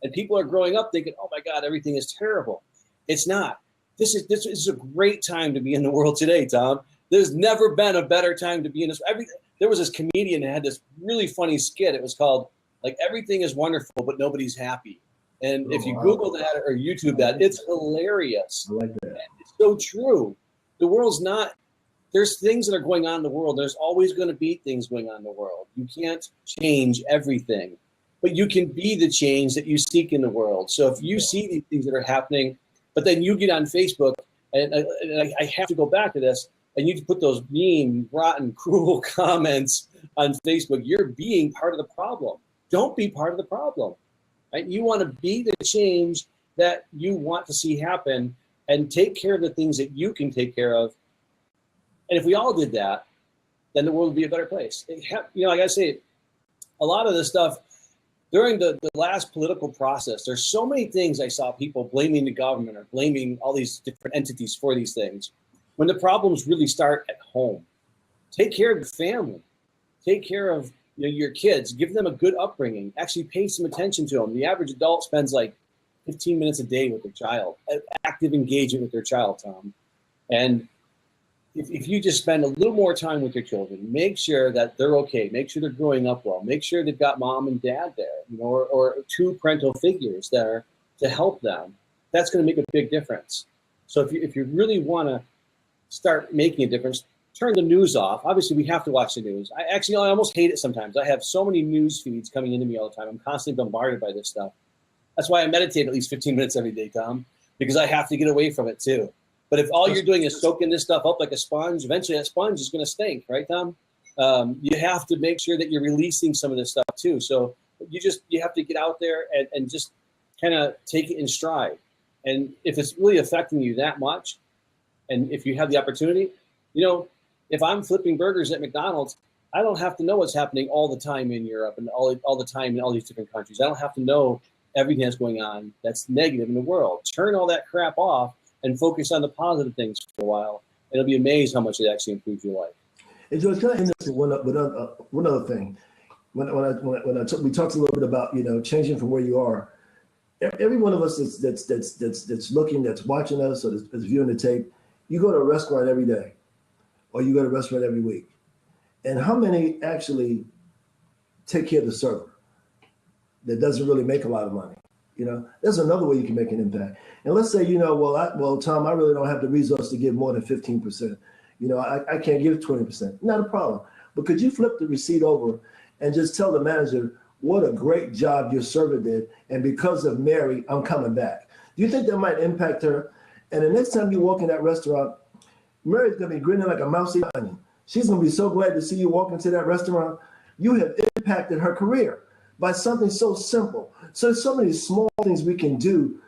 And people are growing up thinking, oh, my God, everything is terrible. It's not. This is a great time to be in the world today, Tom. There's never been a better time to be in this. There was this comedian that had this really funny skit. It was called, like, everything is wonderful, but nobody's happy. And if you Google that or YouTube that, it's hilarious. I like that. And it's so true. The world's not. There's things that are going on in the world. There's always going to be things going on in the world. You can't change everything, but you can be the change that you seek in the world. So if you see these things that are happening, but then you get on Facebook, and I have to go back to this, and you put those mean, rotten, cruel comments on Facebook, you're being part of the problem. Don't be part of the problem. Right? You want to be the change that you want to see happen and take care of the things that you can take care of. And if we all did that, then the world would be a better place. I gotta say, a lot of this stuff during the last political process, there's so many things I saw people blaming the government or blaming all these different entities for these things, when the problems really start at home. Take care of your family. Take care of your kids. Give them a good upbringing. Actually pay some attention to them. The average adult spends like 15 minutes a day with their child, active engagement with their child, Tom. And if you just spend a little more time with your children, make sure that they're okay, make sure they're growing up well, make sure they've got mom and dad there, or two parental figures there to help them, that's going to make a big difference. So if you really want to start making a difference, turn the news off. Obviously, we have to watch the news. I almost hate it sometimes. I have so many news feeds coming into me all the time. I'm constantly bombarded by this stuff. That's why I meditate at least 15 minutes every day, Tom, because I have to get away from it too. But if all you're doing is soaking this stuff up like a sponge, eventually that sponge is going to stink, right, Tom? You have to make sure that you're releasing some of this stuff too. So you have to get out there and just kind of take it in stride. And if it's really affecting you that much, and if you have the opportunity, if I'm flipping burgers at McDonald's, I don't have to know what's happening all the time in Europe and all the time in all these different countries. I don't have to know everything that's going on that's negative in the world. Turn all that crap off and focus on the positive things for a while. And you'll be amazed how much it actually improves your life. And George, can I end this with one other thing? We talked a little bit about changing from where you are. Every one of us that's looking, that's watching us, or that's viewing the tape, you go to a restaurant every day, or you go to a restaurant every week. And how many actually take care of the server that doesn't really make a lot of money? There's another way you can make an impact. And let's say, Tom, I really don't have the resource to give more than 15%. I can't give 20%. Not a problem. But could you flip the receipt over and just tell the manager, what a great job your server did, and because of Mary, I'm coming back. Do you think that might impact her? And the next time you walk in that restaurant, Mary's going to be grinning like a mousy onion. She's going to be so glad to see you walk into that restaurant. You have impacted her career. by something so simple. So there's so many small things we can do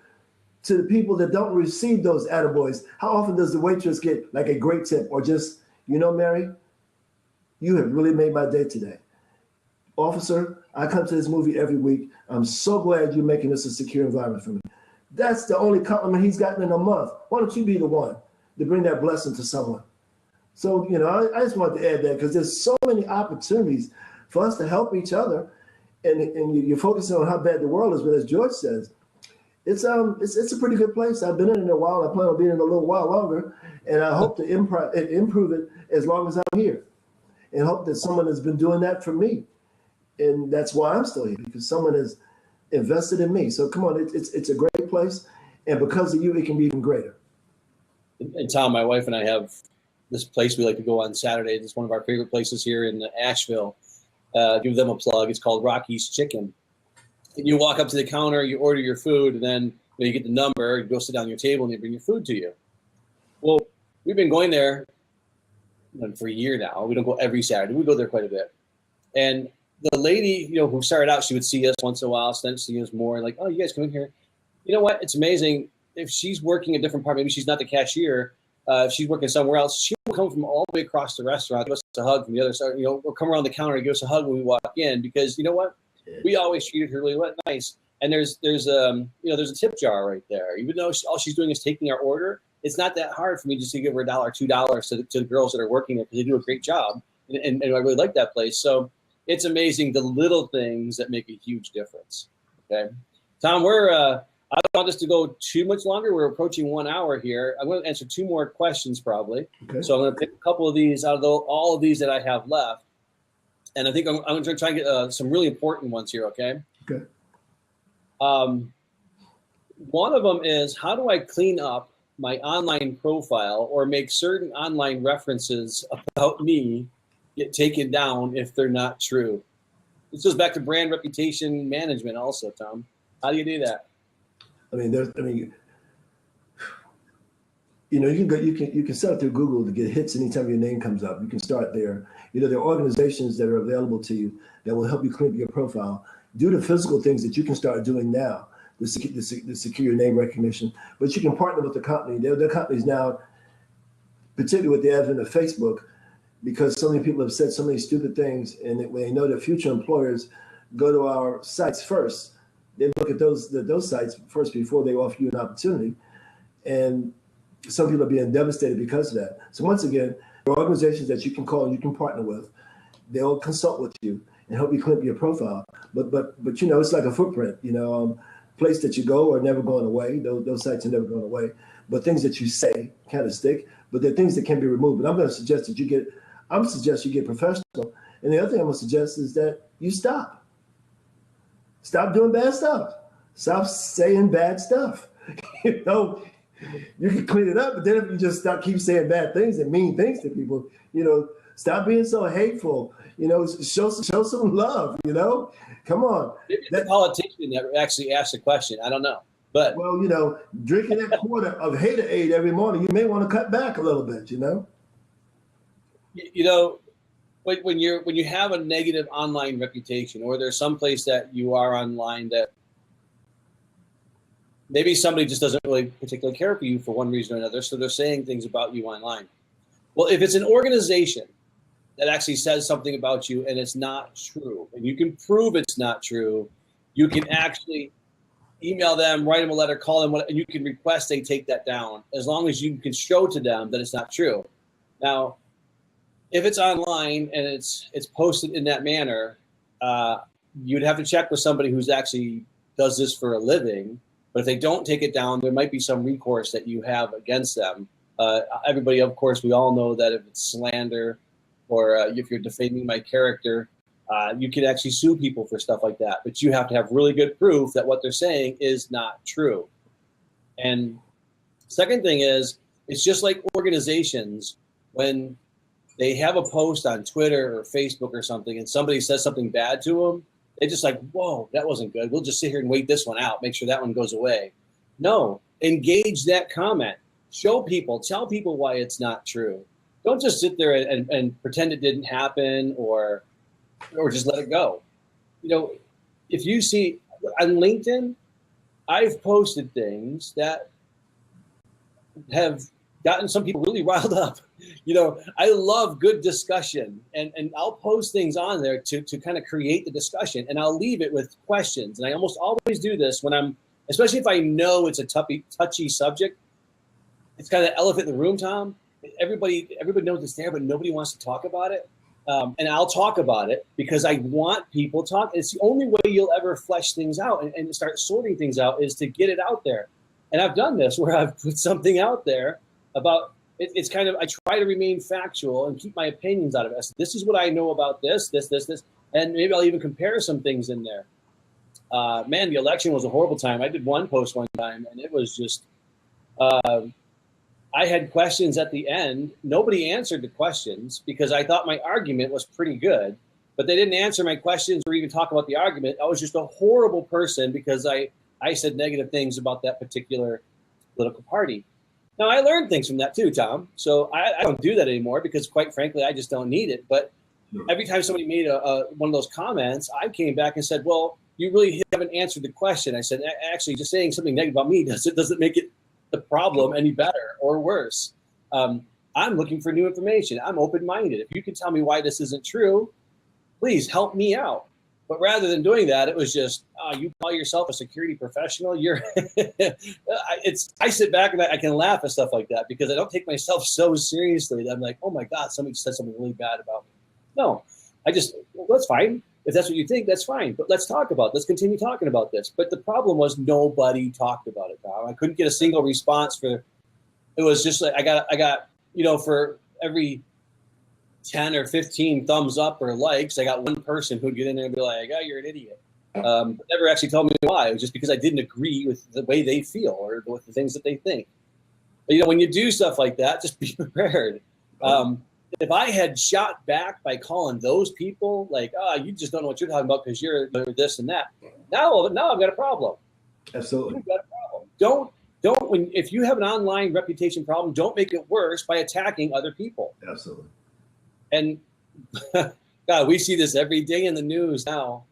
to the people that don't receive those attaboys. How often does the waitress get like a great tip or just, Mary, you have really made my day today. Officer, I come to this movie every week. I'm so glad you're making this a secure environment for me. That's the only compliment he's gotten in a month. Why don't you be the one to bring that blessing to someone? So, I just wanted to add that because there's so many opportunities for us to help each other. And you're focusing on how bad the world is, but as George says, it's a pretty good place. I've been in it a while. I plan on being in it a little while longer, and I hope to improve it as long as I'm here, and hope that someone has been doing that for me, and that's why I'm still here, because someone has invested in me. So come on, it's a great place, and because of you, it can be even greater. And Tom, my wife and I have this place we like to go on Saturdays. It's one of our favorite places here in Asheville. Give them a plug. It's called Rocky's Chicken. And you walk up to the counter, you order your food, and then you get the number, you go sit down at your table, and they bring your food to you. Well, we've been going there for a year now. We don't go every Saturday. We go there quite a bit. And the lady, who started out, she would see us once in a while, so then see us more, like, oh, you guys come in here. You know what? It's amazing. If she's working a different part, maybe she's not the cashier, if she's working somewhere else, she will come from all the way across the restaurant, give us a hug from the other side, or come around the counter and give us a hug when we walk in, because you know what? We always treated her really nice. And there's a tip jar right there. Even though all she's doing is taking our order, it's not that hard for me just to give her $1, $2 to the girls that are working there, because they do a great job. And I really like that place. So it's amazing, the little things that make a huge difference. Okay. Tom, I don't want this to go too much longer. We're approaching 1 hour here. I'm going to answer 2 more questions probably. Okay. So I'm going to pick a couple of these out of all of these that I have left. And I think I'm going to try and get some really important ones here, okay? Okay. One of them is, how do I clean up my online profile or make certain online references about me get taken down if they're not true? This goes back to brand reputation management also, Tom. How do you do that? You can set up through Google to get hits anytime your name comes up. You can start there. There are organizations that are available to you that will help you clean up your profile. Do the physical things that you can start doing now to secure your name recognition. But you can partner with the company. There are companies now, particularly with the advent of Facebook, because so many people have said so many stupid things, and when they know that future employers go to our sites first, they look at those sites first before they offer you an opportunity. And some people are being devastated because of that. So once again, there are organizations that you can call and you can partner with. They'll consult with you and help you clean up your profile. But it's like a footprint. Place that you go are never going away. Those sites are never going away. But things that you say kind of stick. But there are things that can be removed. But I'm going to suggest that you get professional. And the other thing I'm going to suggest is that you stop. Stop doing bad stuff. Stop saying bad stuff. You can clean it up, but then if you just keep saying bad things and mean things to people, stop being so hateful. Show some love. Come on. Maybe the politician that actually asked the question. I don't know, but drinking that quart of Haterade every morning, you may want to cut back a little bit. When you have a negative online reputation, or there's some place that you are online that maybe somebody just doesn't really particularly care for you for one reason or another, so they're saying things about you online. Well, if it's an organization that actually says something about you and it's not true, and you can prove it's not true, you can actually email them, write them a letter, call them, and you can request they take that down, as long as you can show to them that it's not true. Now, if it's online and it's posted in that manner, you'd have to check with somebody who's actually does this for a living. But if they don't take it down, there might be some recourse that you have against them. Everybody, of course, we all know that if it's slander or if you're defaming my character, you can actually sue people for stuff like that. But you have to have really good proof that what they're saying is not true. And second thing is, it's just like organizations, when they have a post on Twitter or Facebook or something and somebody says something bad to them, they're just like, whoa, that wasn't good. We'll just sit here and wait this one out, make sure that one goes away. No, engage that comment. Show people, tell people why it's not true. Don't just sit there and pretend it didn't happen or just let it go. if you see on LinkedIn, I've posted things that have gotten some people really riled up. I love good discussion, and I'll post things on there to kind of create the discussion, and I'll leave it with questions. And I almost always do this when especially if I know it's a touchy subject. It's kind of the elephant in the room, Tom. Everybody knows it's there, but nobody wants to talk about it. And I'll talk about it because I want people to talk. It's the only way you'll ever flesh things out and start sorting things out is to get it out there. And I've done this where I've put something out there about it. It's kind of, I try to remain factual and keep my opinions out of it. This is what I know about this. And maybe I'll even compare some things in there. Man, the election was a horrible time. I did one post one time and it was just, I had questions at the end. Nobody answered the questions because I thought my argument was pretty good, but they didn't answer my questions or even talk about the argument. I was just a horrible person because I said negative things about that particular political party. Now, I learned things from that too, Tom. So I don't do that anymore because, quite frankly, I just don't need it. But every time somebody made one of those comments, I came back and said, well, you really haven't answered the question. I said, actually, just saying something negative about me doesn't make it the problem any better or worse. I'm looking for new information. I'm open-minded. If you can tell me why this isn't true, please help me out. But rather than doing that, it was just, you call yourself a security professional. I sit back and I can laugh at stuff like that because I don't take myself so seriously that I'm like, oh my God, somebody said something really bad about me. No, well, that's fine. If that's what you think, that's fine. But let's talk about it. Let's continue talking about this. But the problem was nobody talked about it, Tom. I couldn't get a single response it was just like I got for every 10 or 15 thumbs up or likes, I got one person who'd get in there and be like, oh, you're an idiot. But never actually told me why. It was just because I didn't agree with the way they feel or with the things that they think. But, when you do stuff like that, just be prepared. If I had shot back by calling those people like, you just don't know what you're talking about because you're this and that. Now I've got a problem. Absolutely. You've got a problem. If you have an online reputation problem, don't make it worse by attacking other people. Absolutely. And God, we see this every day in the news now.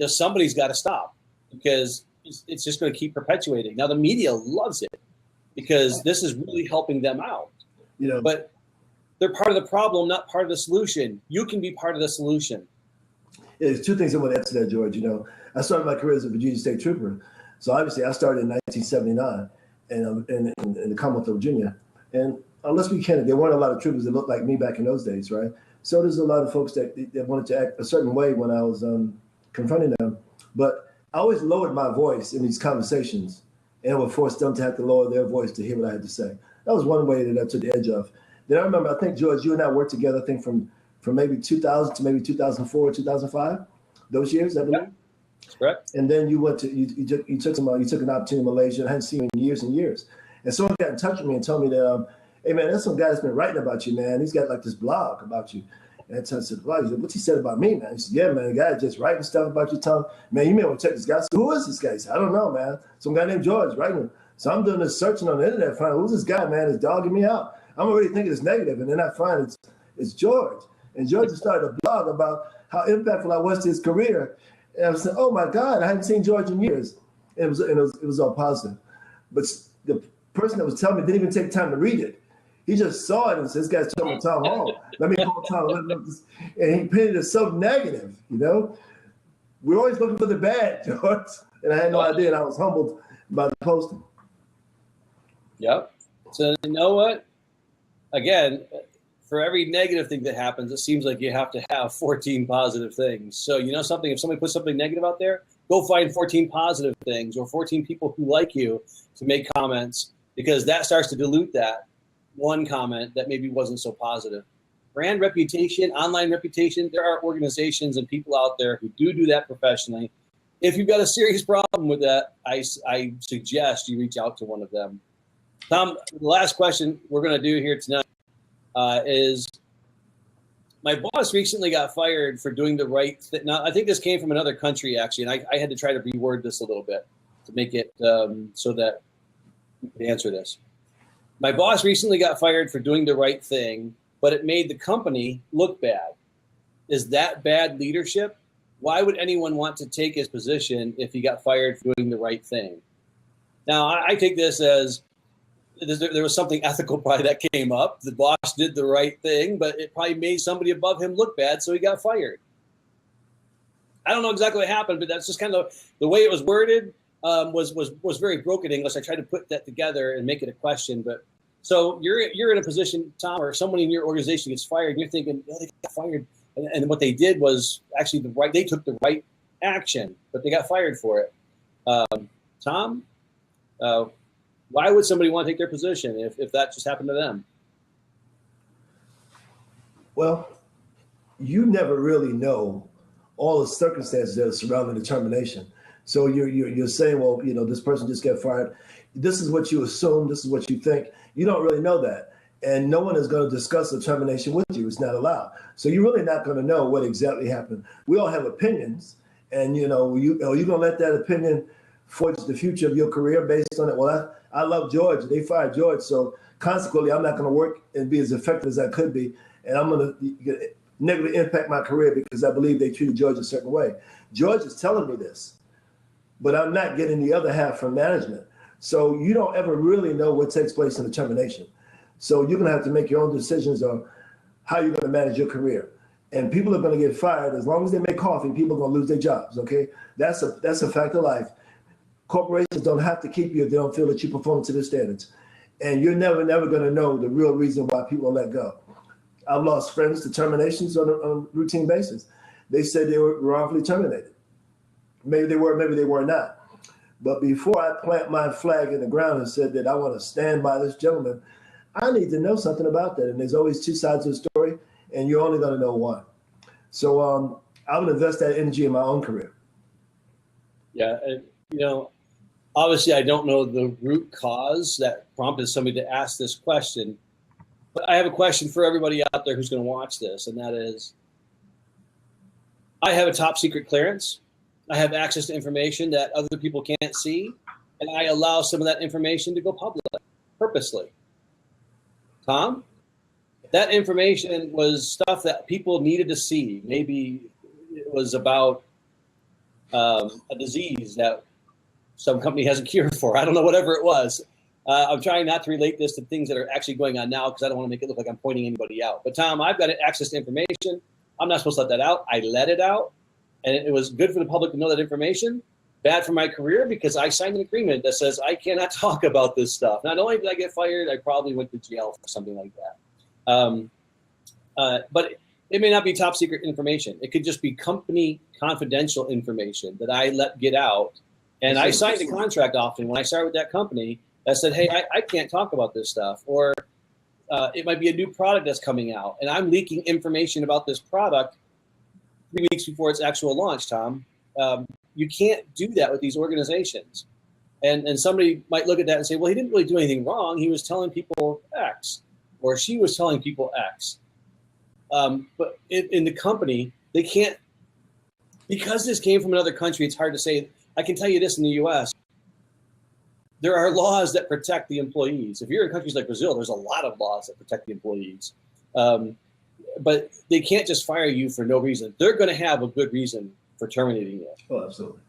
Somebody's got to stop because it's just going to keep perpetuating. Now the media loves it because this is really helping them out. But they're part of the problem, not part of the solution. You can be part of the solution. Yeah, there's two things I want to add to that, George. I started my career as a Virginia State Trooper. So obviously I started in 1979 in the Commonwealth of Virginia. And let's be candid, there weren't a lot of troopers that looked like me back in those days, right? So there's a lot of folks that wanted to act a certain way when I was confronting them. But I always lowered my voice in these conversations and would force them to have to lower their voice to hear what I had to say. That was one way that I took the edge off. Then I remember, I think, George, you and I worked together, I think, from maybe 2000 to maybe 2004, 2005, those years, I believe. Yep. That's correct. And then you went to, you took an opportunity in Malaysia. I hadn't seen you in years and years. And someone got in touch with me and told me that, hey, man, there's some guy that's been writing about you, man. He's got like this blog about you. And I said, wow. He said, what's he said about me, man? He said, yeah, man, the guy just writing stuff about you, Tom. Man, you may want to check this guy. I said, who is this guy? He said, I don't know, man. Some guy named George writing. So I'm doing this searching on the internet, finding who's this guy, man, is dogging me out. I'm already thinking it's negative, and then I find it's George. And George started a blog about how impactful I was to his career. And I was saying, oh my God, I hadn't seen George in years. And it was all positive. But the person that was telling me didn't even take time to read it. He just saw it and said, this guy's talking to Tom Hall. Let me call Tom. And he painted it so negative, We're always looking for the bad, George. And I had no idea, and I was humbled by the posting. Yep. So you know what? Again, for every negative thing that happens, it seems like you have to have 14 positive things. So something, if somebody puts something negative out there, go find 14 positive things or 14 people who like you to make comments, because that starts to dilute that one comment that maybe wasn't so positive. Brand reputation, online reputation, there are organizations and people out there who do that professionally. If you've got a serious problem with that, I suggest you reach out to one of them. Tom, the last question we're going to do here tonight is my boss recently got fired for doing the right thing. Now, I think this came from another country, actually, and I had to try to reword this a little bit to make it so that you could answer this. My boss recently got fired for doing the right thing, but it made the company look bad. Is that bad leadership? why would anyone want to take his position if he got fired for doing the right thing? Now, I take this as there was something ethical probably that came up. The boss did the right thing, but it probably made somebody above him look bad, so he got fired. I don't know exactly what happened, but that's just kind of the way it was worded. Was very broken English. I tried to put that together and make it a question. But so you're in a position, Tom, or someone in your organization gets fired, and you're thinking, oh, they got fired, and what they did was actually they took the right action, but they got fired for it. Tom, why would somebody want to take their position if that just happened to them? Well, you never really know all the circumstances that are surrounding the termination. So you're saying, well, this person just got fired. This is what you assume. This is what you think. You don't really know that. And no one is going to discuss the termination with you. It's not allowed. So you're really not going to know what exactly happened. We all have opinions. And, are you going to let that opinion forge the future of your career based on it? Well, I love George. They fired George. So consequently, I'm not going to work and be as effective as I could be. And I'm going to negatively impact my career because I believe they treated George a certain way. George is telling me this, but I'm not getting the other half from management. So you don't ever really know what takes place in the termination. So you're going to have to make your own decisions on how you're going to manage your career. And people are going to get fired. As long as they make coffee, people are going to lose their jobs, okay? That's a fact of life. Corporations don't have to keep you if they don't feel that you perform to their standards. And you're never going to know the real reason why people let go. I've lost friends to terminations on a routine basis. They said they were wrongfully terminated. Maybe they were, maybe they were not. But before I plant my flag in the ground and said that I want to stand by this gentleman, I need to know something about that. And there's always two sides to the story, and you're only going to know one. So I'm going to invest that energy in my own career. Yeah, obviously I don't know the root cause that prompted somebody to ask this question. But I have a question for everybody out there who's going to watch this, and that is, I have a top secret clearance. I have access to information that other people can't see, and I allow some of that information to go public purposely. Tom, that information was stuff that people needed to see. Maybe it was about a disease that some company has a cure for. I don't know, whatever it was. I'm trying not to relate this to things that are actually going on now because I don't want to make it look like I'm pointing anybody out. But Tom, I've got access to information. I'm not supposed to let that out. I let it out. And it was good for the public to know that information, bad for my career because I signed an agreement that says I cannot talk about this stuff. Not only did I get fired, I probably went to jail for something like that. But it may not be top secret information. It could just be company confidential information that I let get out. And I signed a contract often when I started with that company that said, hey, I can't talk about this stuff. Or it might be a new product that's coming out, and I'm leaking information about this product 3 weeks before its actual launch, Tom. You can't do that with these organizations. And somebody might look at that and say, well, he didn't really do anything wrong. He was telling people X, or she was telling people X. But in the company, they can't, because this came from another country, it's hard to say. I can tell you this in the US, there are laws that protect the employees. If you're in countries like Brazil, there's a lot of laws that protect the employees. But they can't just fire you for no reason. They're going to have a good reason for terminating you. Oh, absolutely.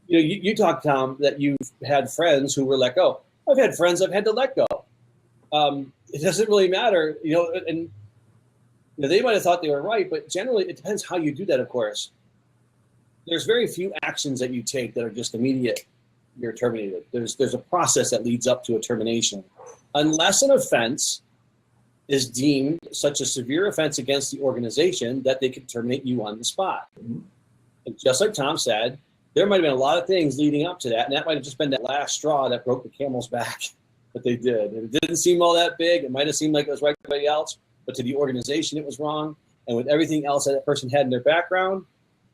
You talked, Tom, that you've had friends who were let go. I've had friends I've had to let go. It doesn't really matter, and they might have thought they were right, but generally it depends how you do that, of course. There's very few actions that you take that are just immediate. You're terminated. There's a process that leads up to a termination. Unless an offense is deemed such a severe offense against the organization that they can terminate you on the spot. Mm-hmm. And just like Tom said, there might have been a lot of things leading up to that, and that might have just been that last straw that broke the camel's back that they did. And it didn't seem all that big. It might have seemed like it was right to everybody else, but to the organization it was wrong. And with everything else that person had in their background,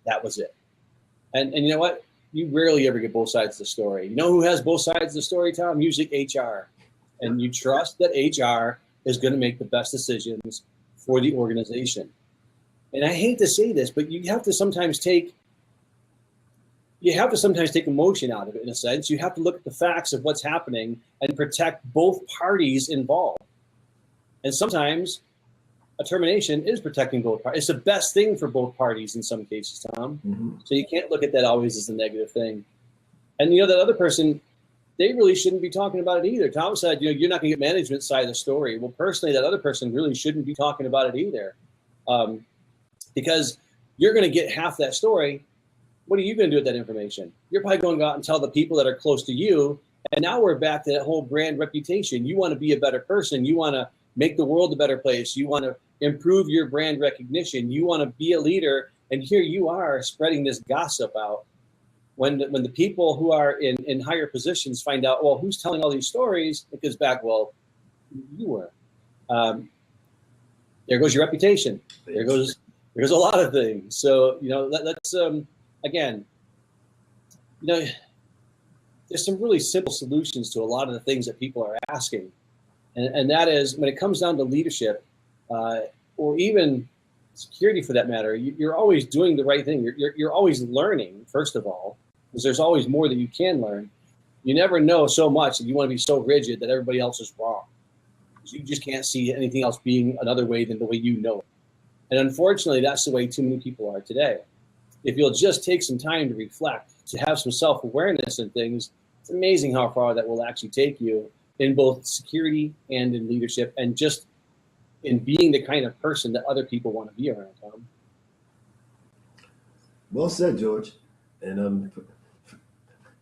that was it. And you know what? You rarely ever get both sides of the story. You know who has both sides of the story, Tom? Usually HR. And you trust that HR is going to make the best decisions for the organization. And I hate to say this, but you have to sometimes take emotion out of it in a sense. You have to look at the facts of what's happening and protect both parties involved. And sometimes a termination is protecting both parties. It's the best thing for both parties in some cases, Tom. Mm-hmm. So you can't look at that always as a negative thing. And you know, that other person, they really shouldn't be talking about it either. Tom said, you know, you're not going to get management side of the story. Well, personally, that other person really shouldn't be talking about it either, because you're going to get half that story. What are you going to do with that information? You're probably going to go out and tell the people that are close to you. And now we're back to that whole brand reputation. You want to be a better person. You want to make the world a better place. You want to improve your brand recognition. You want to be a leader. And here you are spreading this gossip out. When the people who are in higher positions find out, well, who's telling all these stories? It goes back, well, you were. There goes your reputation. There goes a lot of things. So, you know, let's, again, you know, there's some really simple solutions to a lot of the things that people are asking. And that is, when it comes down to leadership, or even security for that matter, you're always doing the right thing. You're always learning, first of all, because there's always more that you can learn. You never know so much that you want to be so rigid that everybody else is wrong. You just can't see anything else being another way than the way you know it. And unfortunately, that's the way too many people are today. If you'll just take some time to reflect, to have some self-awareness and things, it's amazing how far that will actually take you in both security and in leadership, and just in being the kind of person that other people want to be around, Tom. Well said, George. And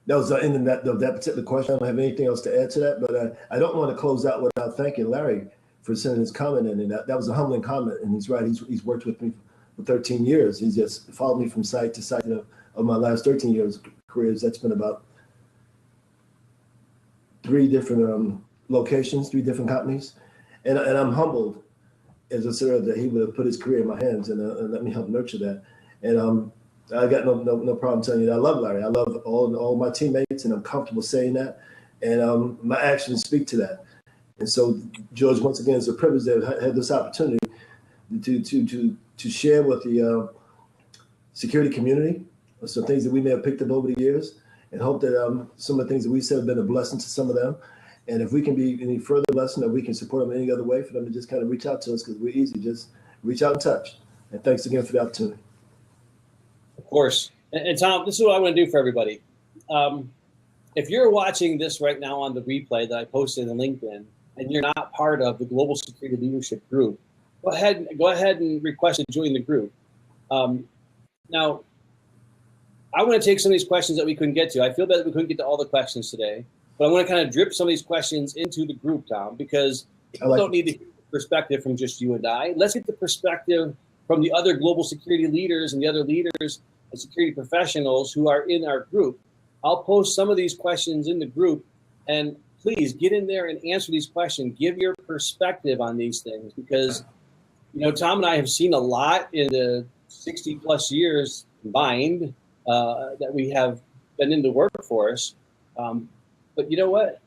that was the end of that particular question. I don't have anything else to add to that, but I don't want to close out without thanking Larry for sending his comment in. And that was a humbling comment, and he's right. He's worked with me for 13 years. He's just followed me from site to site of my last 13 years careers. That's been about 3 different locations, 3 different companies. And I'm humbled, as I said, that he would have put his career in my hands and let me help nurture that. And I got no problem telling you that I love Larry. I love all my teammates, and I'm comfortable saying that. And my actions speak to that. And so, George, once again, it's a privilege to have had this opportunity to share with the security community some things that we may have picked up over the years, and hope that some of the things that we said have been a blessing to some of them. And if we can be any further blessing, or we can support them any other way, for them to just kind of reach out to us, because we're easy, just reach out and touch. And thanks again for the opportunity. Of course. And Tom, this is what I want to do for everybody. If you're watching this right now on the replay that I posted on LinkedIn, and you're not part of the Global Security Leadership Group, go ahead and request to join the group. Now, I want to take some of these questions that we couldn't get to. I feel bad that we couldn't get to all the questions today, but I want to kind of drip some of these questions into the group, Tom, because people don't need to hear the perspective from just you and I. Let's get the perspective from the other global security leaders and the other leaders and security professionals who are in our group. I'll post some of these questions in the group, and please get in there and answer these questions. Give your perspective on these things, because, you know, Tom and I have seen a lot in the 60 plus years combined that we have been in the workforce. But you know what?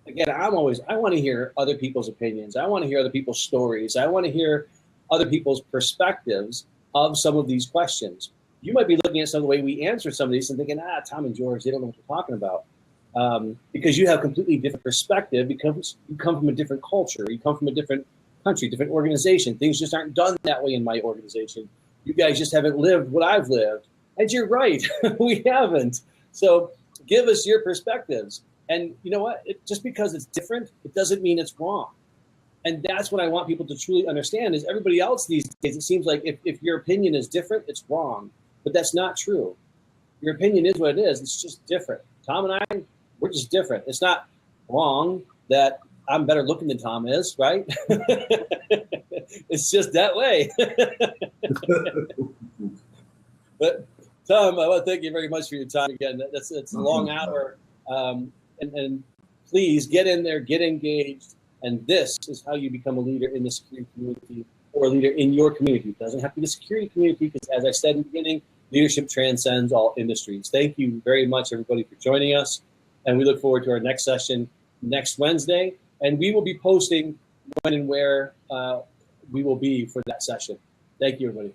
Again, I want to hear other people's opinions. I want to hear other people's stories. I want to hear other people's perspectives of some of these questions. You might be looking at some of the way we answer some of these and thinking, Tom and George, they don't know what they're talking about. Because you have a completely different perspective, because you come from a different culture, you come from a different country, different organization. Things just aren't done that way in my organization. You guys just haven't lived what I've lived. And you're right, we haven't. So give us your perspectives. And you know what? Just because it's different, it doesn't mean it's wrong. And that's what I want people to truly understand, is everybody else these days, it seems like if your opinion is different, it's wrong. But that's not true. Your opinion is what it is. It's just different. Tom and I, we're just different. It's not wrong that I'm better looking than Tom is, right? It's just that way. But Tom, I want to thank you very much for your time again. It's a long hour. And please get in there, get engaged. And this is how you become a leader in the security community, or a leader in your community. It doesn't have to be the security community, because as I said in the beginning, leadership transcends all industries. Thank you very much, everybody, for joining us. And we look forward to our next session next Wednesday. And we will be posting when and where we will be for that session. Thank you, everybody.